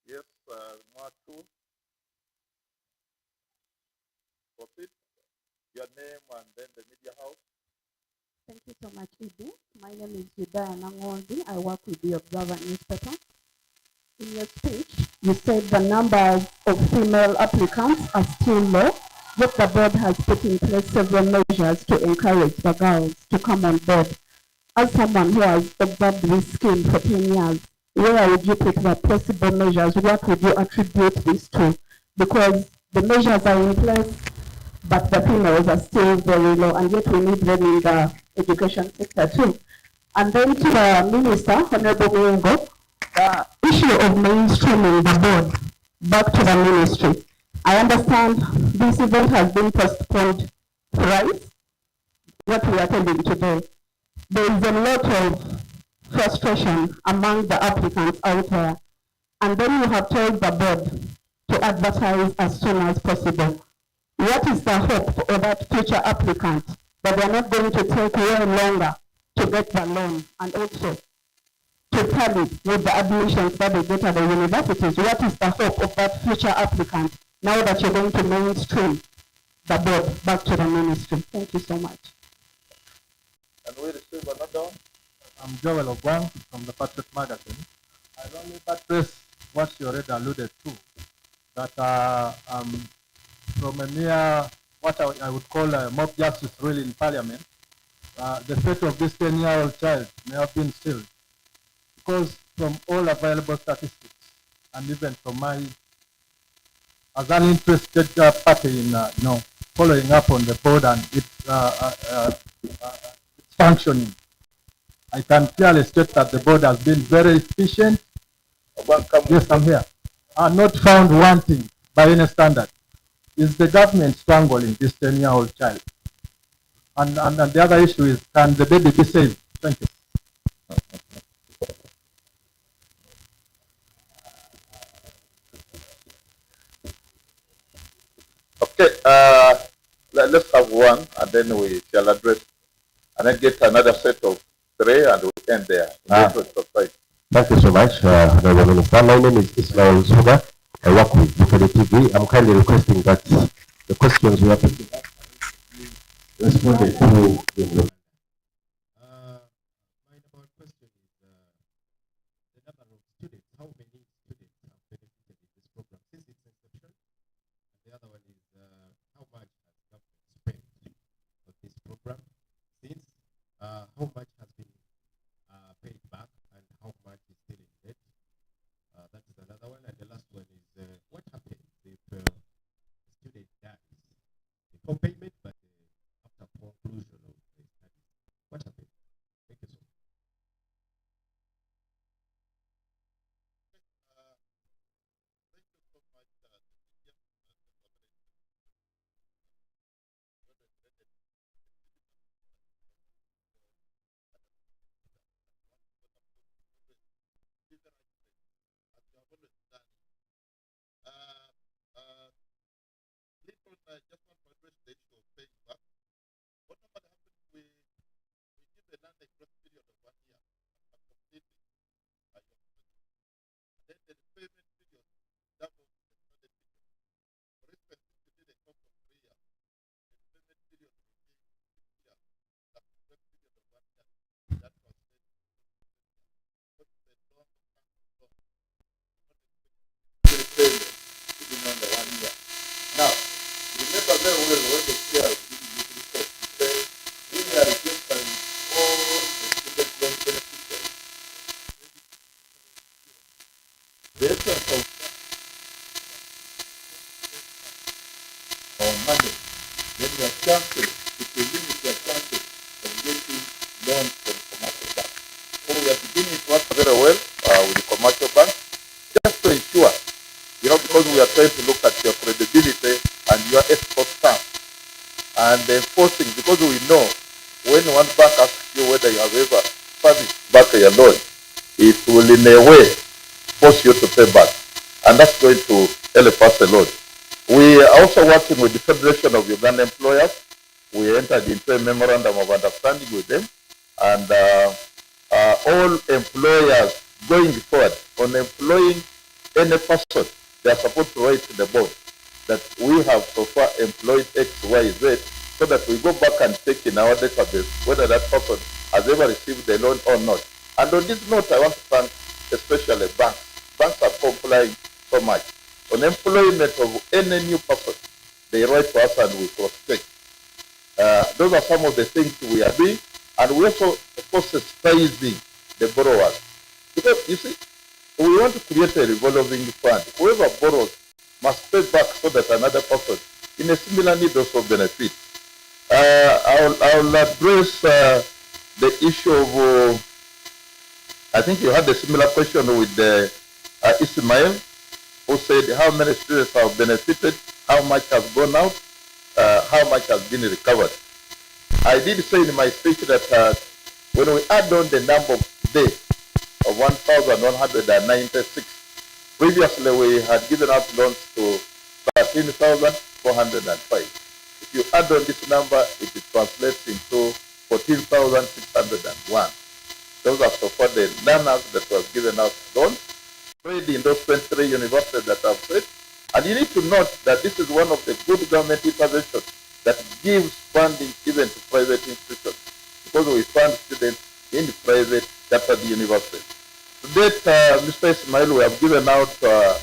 Yes, Martu. Proceed. Your name and then the media house. Thank you so much, Ibi. My name is Yudaya Nangondi. I work with the Observer newspaper. In your speech, you said the numbers of female applicants are still low, yet the board has put in place several measures to encourage the girls to come on board. As someone who has observed this scheme for 10 years, where would you put the possible measures? What would you attribute this to? Because the measures are in place, but the females are still very low, and yet we need them in the education sector too. And then to the Minister, Honorable Muyingo, the issue of mainstreaming the board back to the ministry. I understand this event has been postponed thrice, what we are attending today. There is a lot of frustration among the applicants out there, and then you have told the board to advertise as soon as possible. What is the hope for that future applicant that they are not going to take way longer to get the loan, and also to tally with the admissions that they get at the universities? What is the hope of that future applicant now that you're going to mainstream the board back to the ministry? Thank you so much. And we receive another one. I'm Joel Ogwang from the Patriot Magazine. I'll only buttress what you already alluded to, that from a mere, what I would call a mob justice rule in Parliament, the fate of this 10-year-old child may have been sealed. Because from all available statistics, and even from my, as an interested party in following up on the board and its functioning, I can clearly state that the board has been very efficient. Yes, I'm here. Not found wanting by any standard. Is the government strangling this 10-year-old child? And the other issue is, can the baby be saved? Thank you. Okay, let's have one, and then we shall address, and then get another set of 3, and we end there. Thank you so much, Honorable Minister. My name is Ismail Zuga. I work with Bukele TV. I'm kindly requesting that the questions we have responded to in My number one question is the number of students. How many students have benefited in this program since its inception? And the other one is how much has government spent on this program since? How much has been paid back, and how much is still in debt? That is another one. And the last one is what happens if a student dies before payment, but after conclusion of the studies? What happens? Thank you so much. Just want to address the issue of paying back. What normally happens, we give a non-express period of 1 year completely. And then the payment period doubles the standard period. For instance, if you did a course of 3 years, the payment period will be 6 years. That's the express period of 1 year. That translates to 6 years. What's the long of loan? Not expecting within under 1 year. Now, remember very well when the chair is giving you this report, he said, we are registering all the student loan beneficiaries. The essence of on Monday, then your chances, if you limit your chances of getting loans from commercial banks. So we are beginning to work very well with the commercial banks, just to ensure, because we are trying to look at your credibility and your export stance, and enforcing, because we know when one bank asks you whether you have ever serviced back your loan, it will in a way force you to pay back, and that's going to help us a lot. We are also working with the Federation of Uganda Employers. We entered into a memorandum of understanding with them, and all employers going forward on employing any person, they are supposed to write to the board that we have so far employed X, Y, Z, so that we go back and check in our database whether that person has ever received the loan or not. And on this note, I want to thank especially banks. Banks are complying so much. On employment of any new person, they write to us and we cross-check. Those are some of the things we are doing, and we also, of course, sensitizing the borrowers. Because, you see, we want to create a revolving fund. Whoever borrows must pay back so that another person in a similar need also benefit. I'll address the issue of, I think you had a similar question with Ismail, who said how many students have benefited, how much has gone out, how much has been recovered. I did say in my speech that when we add on the number of days of 1,196, previously we had given out loans to 13,405. If you add on this number, it translates into 14,601. Those are so far the learners that was given out loans, spread in those 23 universities that I've said. And you need to note that this is one of the good government interventions that gives funding even to private institutions, because we fund students in private category universities. To date, Mr. Ismail, we have given out a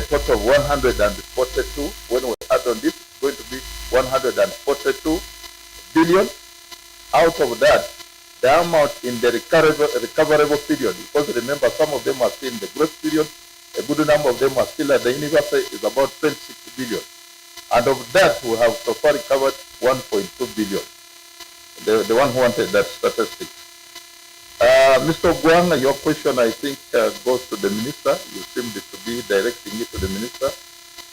total of 142. When we add on this, it's going to be 142 billion. Out of that, the amount in the recoverable period, because remember, some of them are still in the growth period, a good number of them are still at the university, is about 26 billion. And of that, we have so far recovered 1.2 billion. The one who wanted that statistic. Mr. Guang, your question, I think, goes to the minister. You seemed to be directing it to the minister.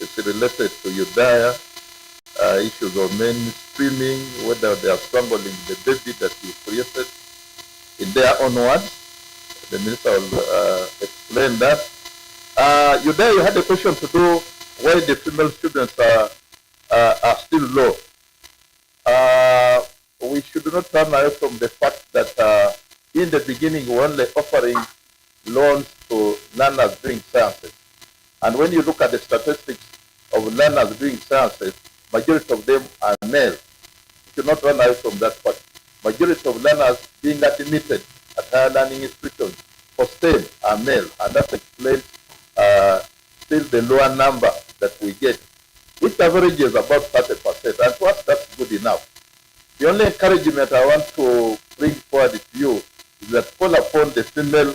It's related to Udaya, issues of mainstreaming, whether they are strangling the baby that you created in their own words. The minister will explain that. Udaya, you had a question to do why the female students are still low. We should not turn away from the fact that in the beginning we were only offering loans to learners doing sciences. And when you look at the statistics of learners doing sciences, majority of them are male. You should not run away from that fact. Majority of learners being admitted at higher learning institutions for STEM are male, and that explains still the lower number that we get, which averages about 30%, and to us that's good enough. The only encouragement I want to bring forward to you is that call upon the female,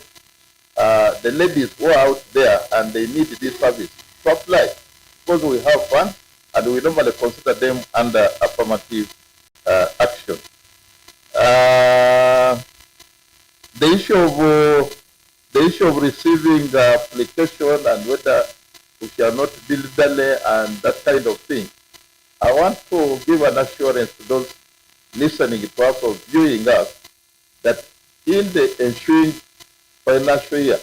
the ladies who are out there and they need this service to apply, because we have funds and we normally consider them under affirmative action. The issue of receiving application and whether we shall not bill delay and that kind of thing, I want to give an assurance to those listening to us or viewing us that in the ensuing financial year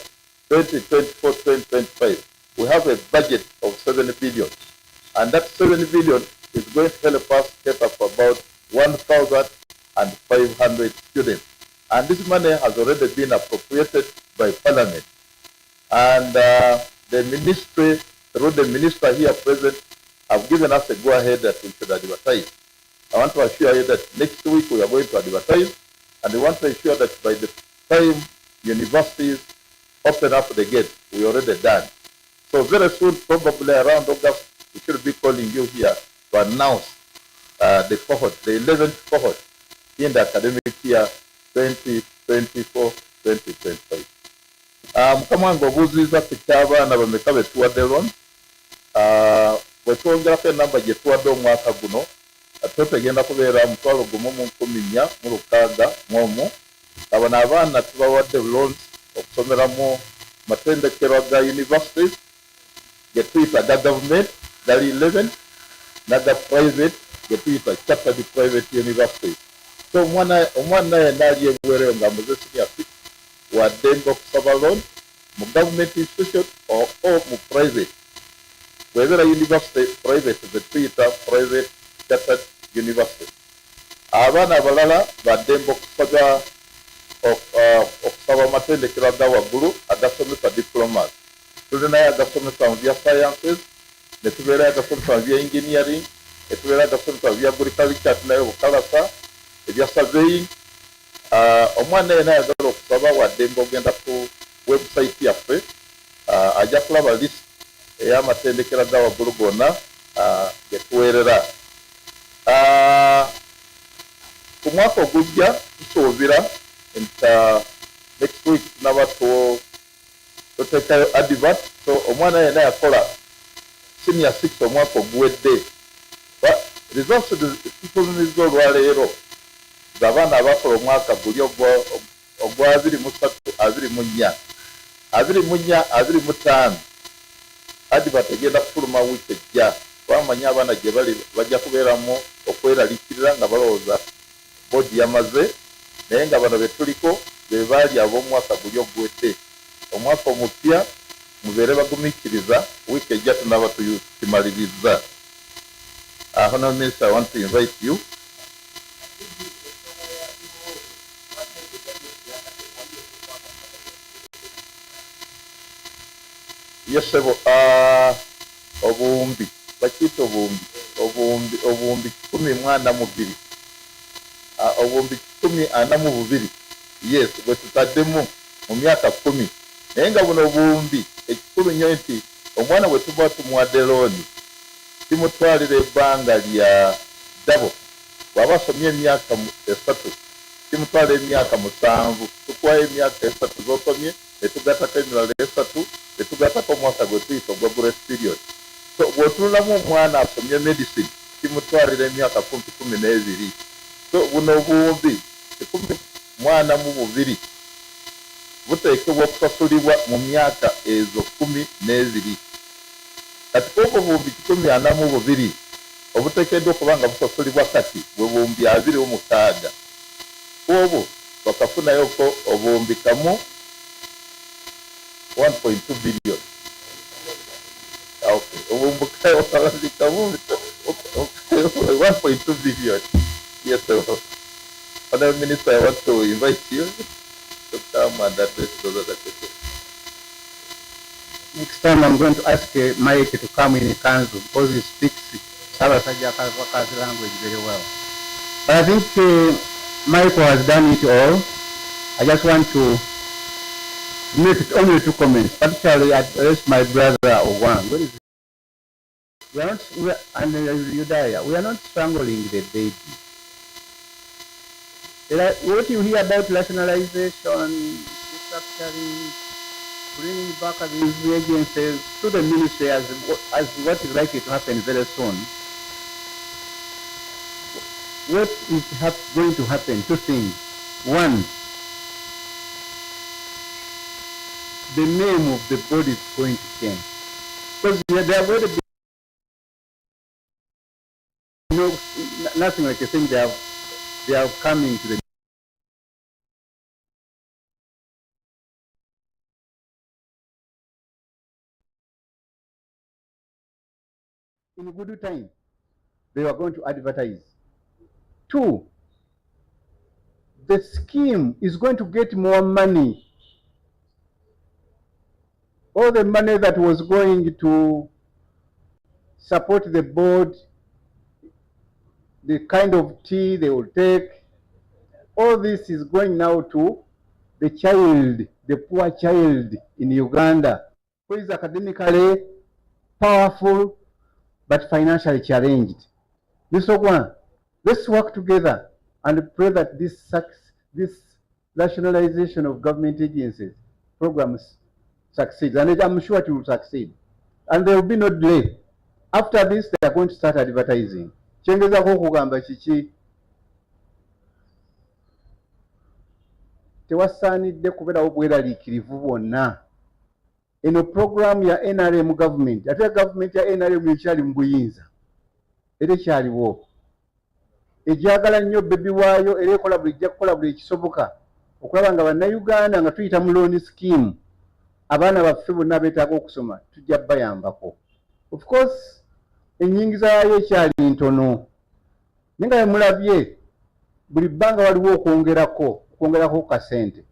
2024-2025, we have a budget of 7 billion, and that 7 billion is going to help us cater for about 1,500 students. And this money has already been appropriated by Parliament. And the ministry, through the minister here present, have given us a go-ahead that we should advertise. I want to assure you that next week we are going to advertise, and we want to ensure that by the time universities open up the gate, we already done. So very soon, probably around August, we should be calling you here to announce the cohort, the 11th cohort in the academic year 2024-2025. Mukama ngo obuuziza ku ky'abaana bameka be tuwadde loan. Bwe twongerako enamba gye tuwadde omwaka guno, ate tegenda kubeera 1,164 abano abaana tubawadde loans okusomeramu matendekero ga universities ge tuyita ga government gali 11 naga private ge tuyita chartered private universities. So omwana yenna ali ebwereyo nga muze senior 6 waddenga okusaba loan mu government institution or mu private. Bwebera university private ze tuyita private chartered university. Abaana abalala baddemba okusaba amatendekero aga waggulu agasomesa diplomas. Tulinayo agasomesa mu bya sciences, ne tubeerayo agasomesa mu bya engineering, etubeera gasomesa bya agriculture tunayo bukalasa ebya surveying. Omwana yena ayagala okusaba wadde ng'ogenda ku website yaffe ajja kulaba list ey'amatendekera ga waggulu gonna getuweerera. Ku mwaka ogujja tusuubira nti next week tunaba tuteekayo advert. So omwana yena yakola senior 6 omwaka oguwedde, results tutunuliza olwaleero z'abaana abakola omwaka guli ogwa 23, 24, 25 advert egenda kufuluma wiiki ejja. Twamanya abaana gye bali bajja kubeeramu okweraliikirira nga balowooza boodi yamaze, naye nga bano betuliko be baali ab'omwaka guli oguwedde. Omwaka omupya mubeere bagumiikiriza, wiiki ejja tunaba tukimaliriza. Honorable Minister, I want to invite you. Yes, sir. Obuwumbi bakiyita obuwumbi 142, obuwumbi 142, yes, bwe tutaddemu mu myaka 10. Naye nga buno obuwumbi ekikulu nnyo nti omwana bwe tuba tumuwadde looni timutwalira ebbanga lya dabo. Bw'aba asomye emyaka 3 timutwalira emyaka 7, tukuwayo emyaka 3 z'osomye ne tugattako emirala 3 ne tugattako omwaka gwe tuyita ogwa grace period. So bw'otunulamu omwana asomye medicine timutwalira emyaka 12. So buno obuwumbi 12 buteekebwa okusasulibwa mu myaka ezo 12. Kati obwo obuwumbi 142 obuteekeddwa okuba nga busasulibwa kati bwe buwumbi 26. Obwo bakafunayoko obuwumbi kamu 1.2 billion. Okay, obuwumbi kamu 1.2 billion. Yes, sir. Honorable Minister, I want to invite you to come and address those other questions. Next time I'm going to ask Mike to come in council because he speaks Sarasajja language very well. But I think Michael has done it all. I just want to make it only 2 comments, particularly address my brother Owan. We are not, and Udaya, we are not strangling the baby. What you hear about rationalization, restructuring, bringing back these agencies to the ministry as what is likely to happen very soon. What is going to happen? 2 things. One, the name of the body is going to change. Because they have already been, nothing like a thing they are coming to the in good time. They were going to advertise. 2, the scheme is going to get more money. All the money that was going to support the board, the kind of tea they will take, all this is going now to the child, the poor child in Uganda, who is academically powerful but financially challenged. This one, let's work together and pray that this rationalization of government agencies programs succeeds, and I'm sure it will succeed. And there will be no delay. After this, they are going to start advertising. Kyengezako okugamba kiki, tewasaanidde kubeerawo bweraliikirivu bwonna. Eno program ya NRM government, ate government ya NRM ekyali mu buyinza era ekyaliwo, egyagala nnyo bebi waayo era ejja kukola buli ekisoboka okulaba nga bannayuganda nga tuyita mu loan scheme abaana baffe bonna beetaaga okusoma tujja bayambako. Of course ennyingiza yayo ekyali ntono, naye nga mulabye buli bbanga waliwo okwongerako kasente.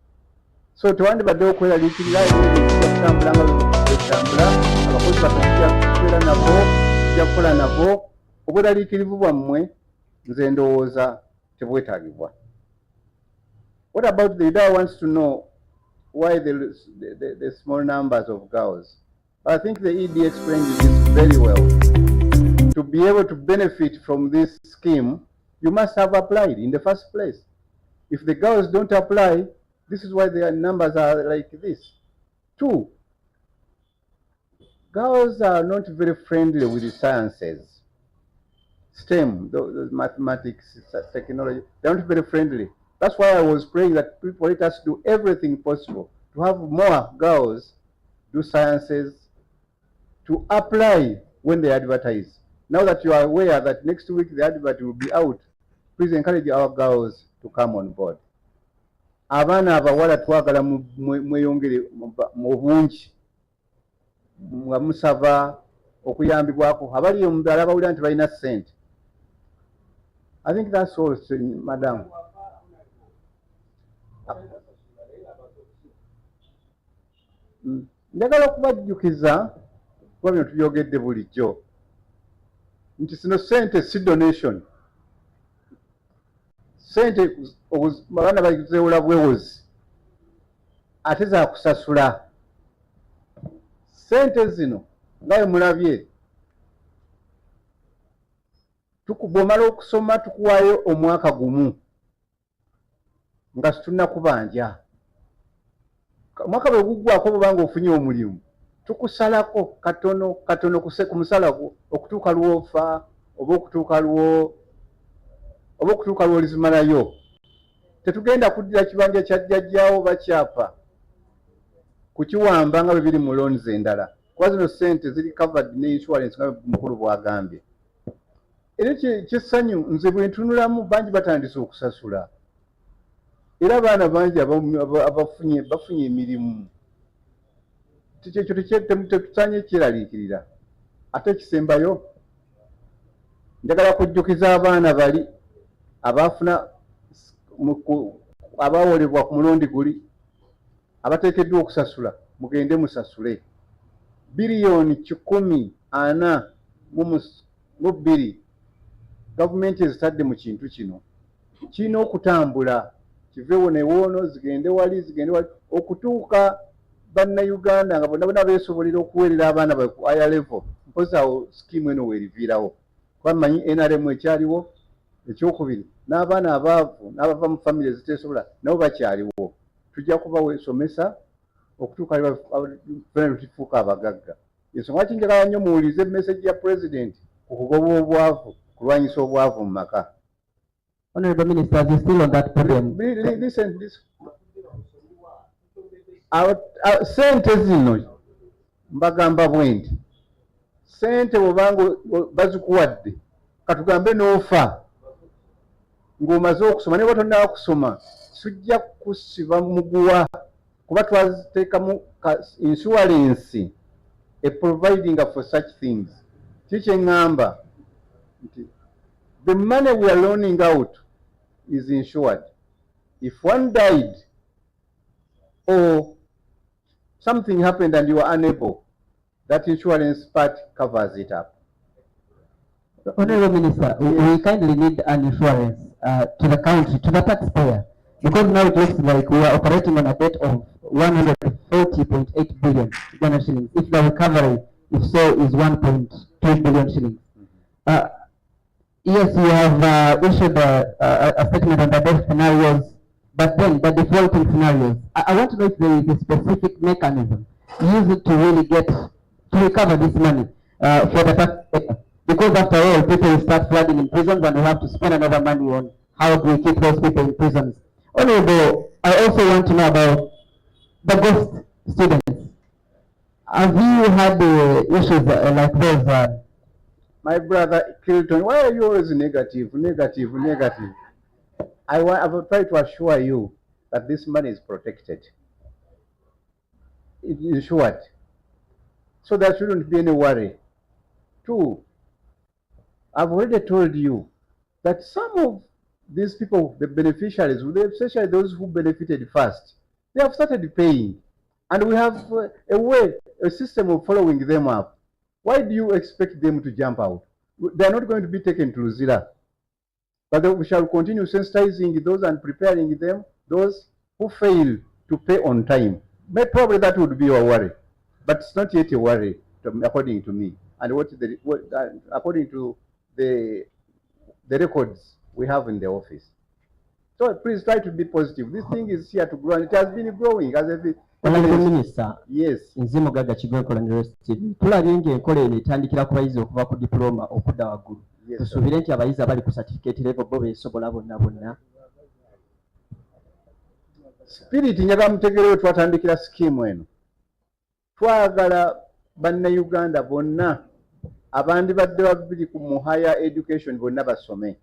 So tewandibadde okweraliikirira okutambula nga bwetambula, abakozi batujja kubeera nabo, tujja kukola nabo obweraliikirivu bwammwe nze ndowooza tebwetaagibwa. What about the leader wants to know why the small numbers of girls? I think the ED explained this very well. To be able to benefit from this scheme, you must have applied in the first place. If the girls don't apply, this is why their numbers are like this. 2, girls are not very friendly with the sciences. STEM, the mathematics, technology, they're not very friendly. That's why I was praying that people let us do everything possible to have more girls do sciences, to apply when they advertise. Now that you are aware that next week the advert will be out, please encourage our girls to come on board. Abaana abawala twagala mweyongere mu bungi nga musaba okuyambibwako abali omudala abawulira nti balina ssente. I think that's all, madam. Njagala okubajjukiza kuba bino tubyogedde bulijjo nti sino ssente si donation. Ssente abaana bazeewola bwewozi ate za kusasula. Ssente zino nga bwe mulabye bw'omala okusoma tukuwaayo omwaka gumu nga situnnakubanja. Omwaka bwe guggwako bw'obanga ofunye omulimu tukusalako katono katono ku musala okutuuka lw'ofa oba okutuuka lw'olizimalayo. Tetugenda kuddira kibanja kya jjajjaawo bakyapa kukiwamba nga bwe biri mu loans endala, kuba zino ssente ziri covered ne insurance nga mukulu bw'agambye. Era kyessanyu nze bwe ntunulamu bangi batandise okusasula, era abaana bangi bafunye emirimu. Ekyo tetusaanye kyeraliikirira. Ate ekisembayo njagala kujjukiza abaana bali abaafuna abaawolebwa ku mulundi guli abateekeddwa okusasula, mugende musasule. Biliyoni 142 gavumenti ezitadde mu kintu kino kirina okutambula kiveewo newoono zigende wali okutuuka bannayuganda nga bonna beesobolera okuweerera abaana baabwe ku higher level. Mpozi awo skimu eno weeriviirawo kuba mmanyi NRM ekyaliwo. Ekyokubiri, n'abaana abaavu n'abava mu famire eziteesobola nabo bakyaliwo. Tujja kubasomesa okutuuka lwe tufuuka abagagga. Ensonga lwaki njagala nnyo muwulize message ya President ku kugoba obwavu, kulwanyisa obwavu mu maka. Honorable Minister, you're still on that problem. Listen. Sente zino mbagamba bwendi, sente bw'obanga bazikuwadde katugambe n'ofa ng'omaze okusoma ne bw'otonnaba kusoma sujja kusiba muguwa kuba twaziteekamu insurance providing for such things. Kiki eŋŋamba nti the money we are loaning out is insured. If one died or something happened and you are unable, that insurance part covers it up. Honorable Minister, we kindly need an insurance to the country, to the taxpayer, because now it looks like we are operating on a debt of 140.8 billion Ghana shillings. If the recovery, if so, is 1.2 billion shillings. Yes, you have issued a statement on the debt scenarios, but then the defaulting scenarios. I want to know if there is a specific mechanism used to really to recover this money for the taxpayer. Because after all, people will start flooding in prisons and we have to spend another money on how do we keep those people in prisons. Honorable, I also want to know about the ghost students. Have you had issues like those? My brother Kilton, why are you always negative? I will try to assure you that this money is protected. It's insured. So there shouldn't be any worry. 2, I've already told you that some of these people, the beneficiaries, especially those who benefited first, they have started paying. And we have a system of following them up. Why do you expect them to jump out? they are not going to be taken to Luzira. But we shall continue sensitizing those and preparing them, those who fail to pay on time. But probably that would be a worry. But it's not yet a worry, according to me. And according to the records we have in the office. So please try to be positive. This thing is here to grow, and it has been growing as a Honorable Minister, yes. nze Mugaga Kigwekola University tulabye ng'enkola eno etandikira ku bayizi okuva ku diploma okudda waggulu. Tusuubire nti abayizi abali ku certificate level bo beesobola bonna. Spirit njagala mutegerewo twatandikira skimu eno. Twagala bannayuganda bonna abandibadde babiri mu higher education bonna basome.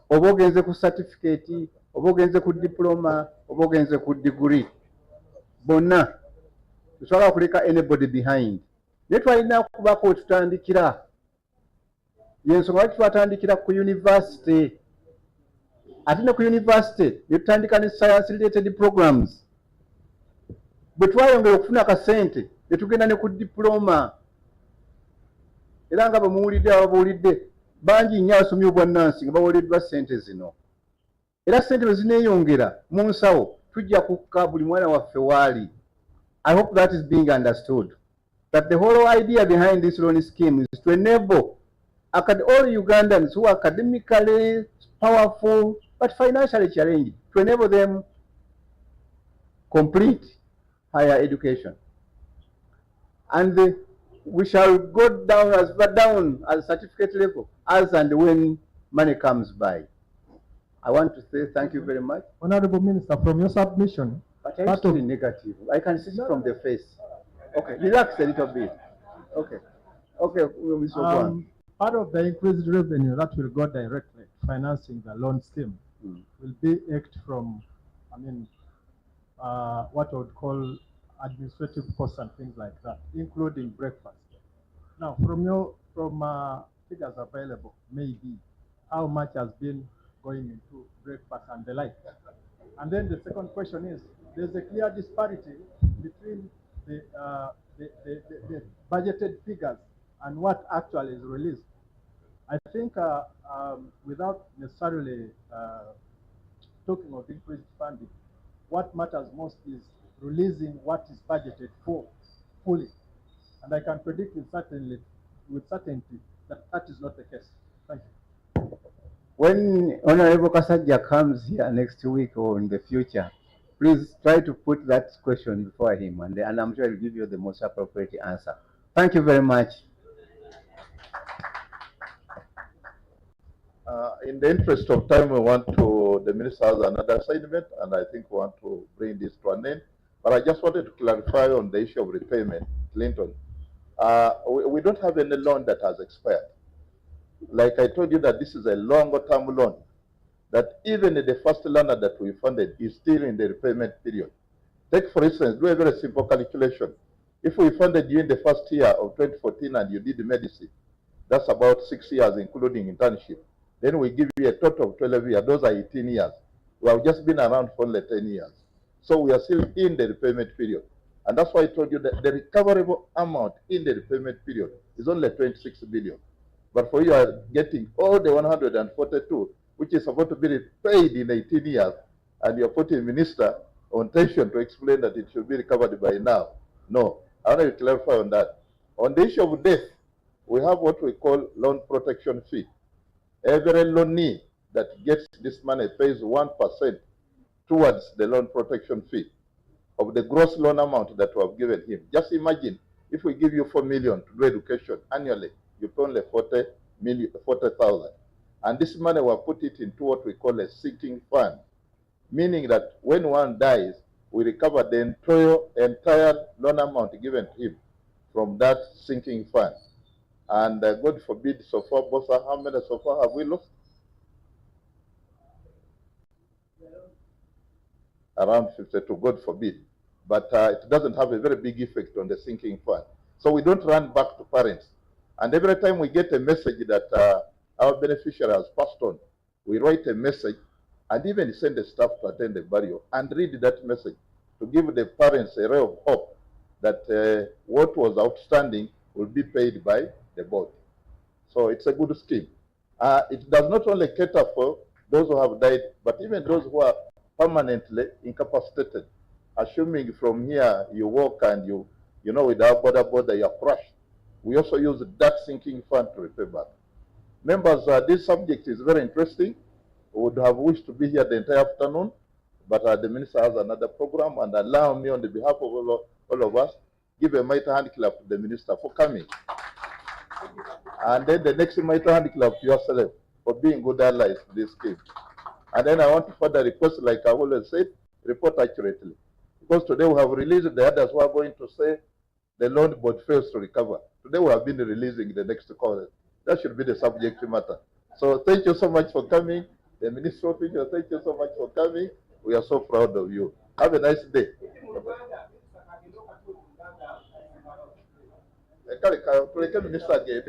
Oba ogenze ku certificate, oba ogenze ku diploma, oba ogenze ku degree. Bonna tusobola kuleka anybody behind. Naye twalina kubako tutandikira. Yensonga lwaki twatandikira ku university. Ate ne ku university ne tutandika ne science related programs. Bwe twayongera okufuna akasente ne tugenda ne ku diploma. Era nga bwe muwulidde ababuulidde bangi nnyo abasomyi obwannansi nga baweereddwa ssente zino. Era ssente bwe zineeyongera mu nsawo tujja kukka buli mwana waffe waali. I hope that is being understood. That the whole idea behind this loan scheme is to enable all Ugandans who are academically powerful but financially challenged, to enable them complete higher education. And we shall go down as certificate level as and when money comes by. I want to say thank you very much. Honorable Minister, from your submission, but I'm still negative. I can see it from the face. Okay, relax a little bit. Okay. Okay, Mr. Part of the increased revenue that will go directly to financing the loan scheme will be eked from, what I would call administrative costs and things like that, including breakfast. Now, from figures available, maybe how much has been going into breakfast and the like. And then the second question is, there's a clear disparity between the budgeted figures and what actually is released. I think without necessarily talking of increased funding, what matters most is releasing what is budgeted for fully. And I can predict with certainty that that is not the case. Thank you. When Honorable Kasajja comes here next week or in the future, please try to put that question before him, and I'm sure he'll give you the most appropriate answer. Thank you very much. In the interest of time, the minister has another assignment, and I think we want to bring this to an end. But I just wanted to clarify on the issue of repayment, Clinton. We don't have any loan that has expired. Like I told you that this is a longer term loan, that even the first learner that we funded is still in the repayment period. Take, for instance, do a very simple calculation. If we funded you in the first year of 2014 and you did medicine, that's about 6 years, including internship. Then we give you a total of 12 years. Those are 18 years. We have just been around for only 10 years. So we are still in the repayment period. And that's why I told you that the recoverable amount in the repayment period is only 26 billion. But for you are getting all the 142, which is supposed to be paid in 18 years, and you're putting minister on tension to explain that it should be recovered by now. No, I want to clarify on that. On the issue of death, we have what we call loan protection fee. Every loanee that gets this money pays 1% towards the loan protection fee of the gross loan amount that we have given him. Just imagine if we give you 4 million to do education annually, you pay only 40,000. And this money we put it into what we call a sinking fund, meaning that when one dies, we recover the entire loan amount given to him from that sinking fund. And God forbid, so far, Bossa, how many so far have we lost? Around 52, God forbid. But it doesn't have a very big effect on the sinking fund. So we don't run back to parents. And every time we get a message that our beneficiary has passed on, we write a message and even send the staff to attend the burial and read that message to give the parents a ray of hope that what was outstanding will be paid by the board. So So it's a good scheme. It does not only cater for those who have died, but even those who are permanently incapacitated. Assuming from here you walk and you know, without border, you're crushed. We also use that sinking fund to repay back. Members, this subject is very interesting. We would have wished to be here the entire afternoon, but the minister has another program, and allow me on the behalf of all of us, give a mighty hand clap to the minister for coming. And then the next mighty hand clap to yourself for being good allies to this scheme. And then I want to further request, like I always said, report accurately. Because today we have released the others who are going to say the loan board fails to recover. Today we have been releasing the next call. That should be the subject matter. So thank you so much for coming. The Minister of Finance, thank you so much for coming. We are so proud of you. Have a nice day. Minister again.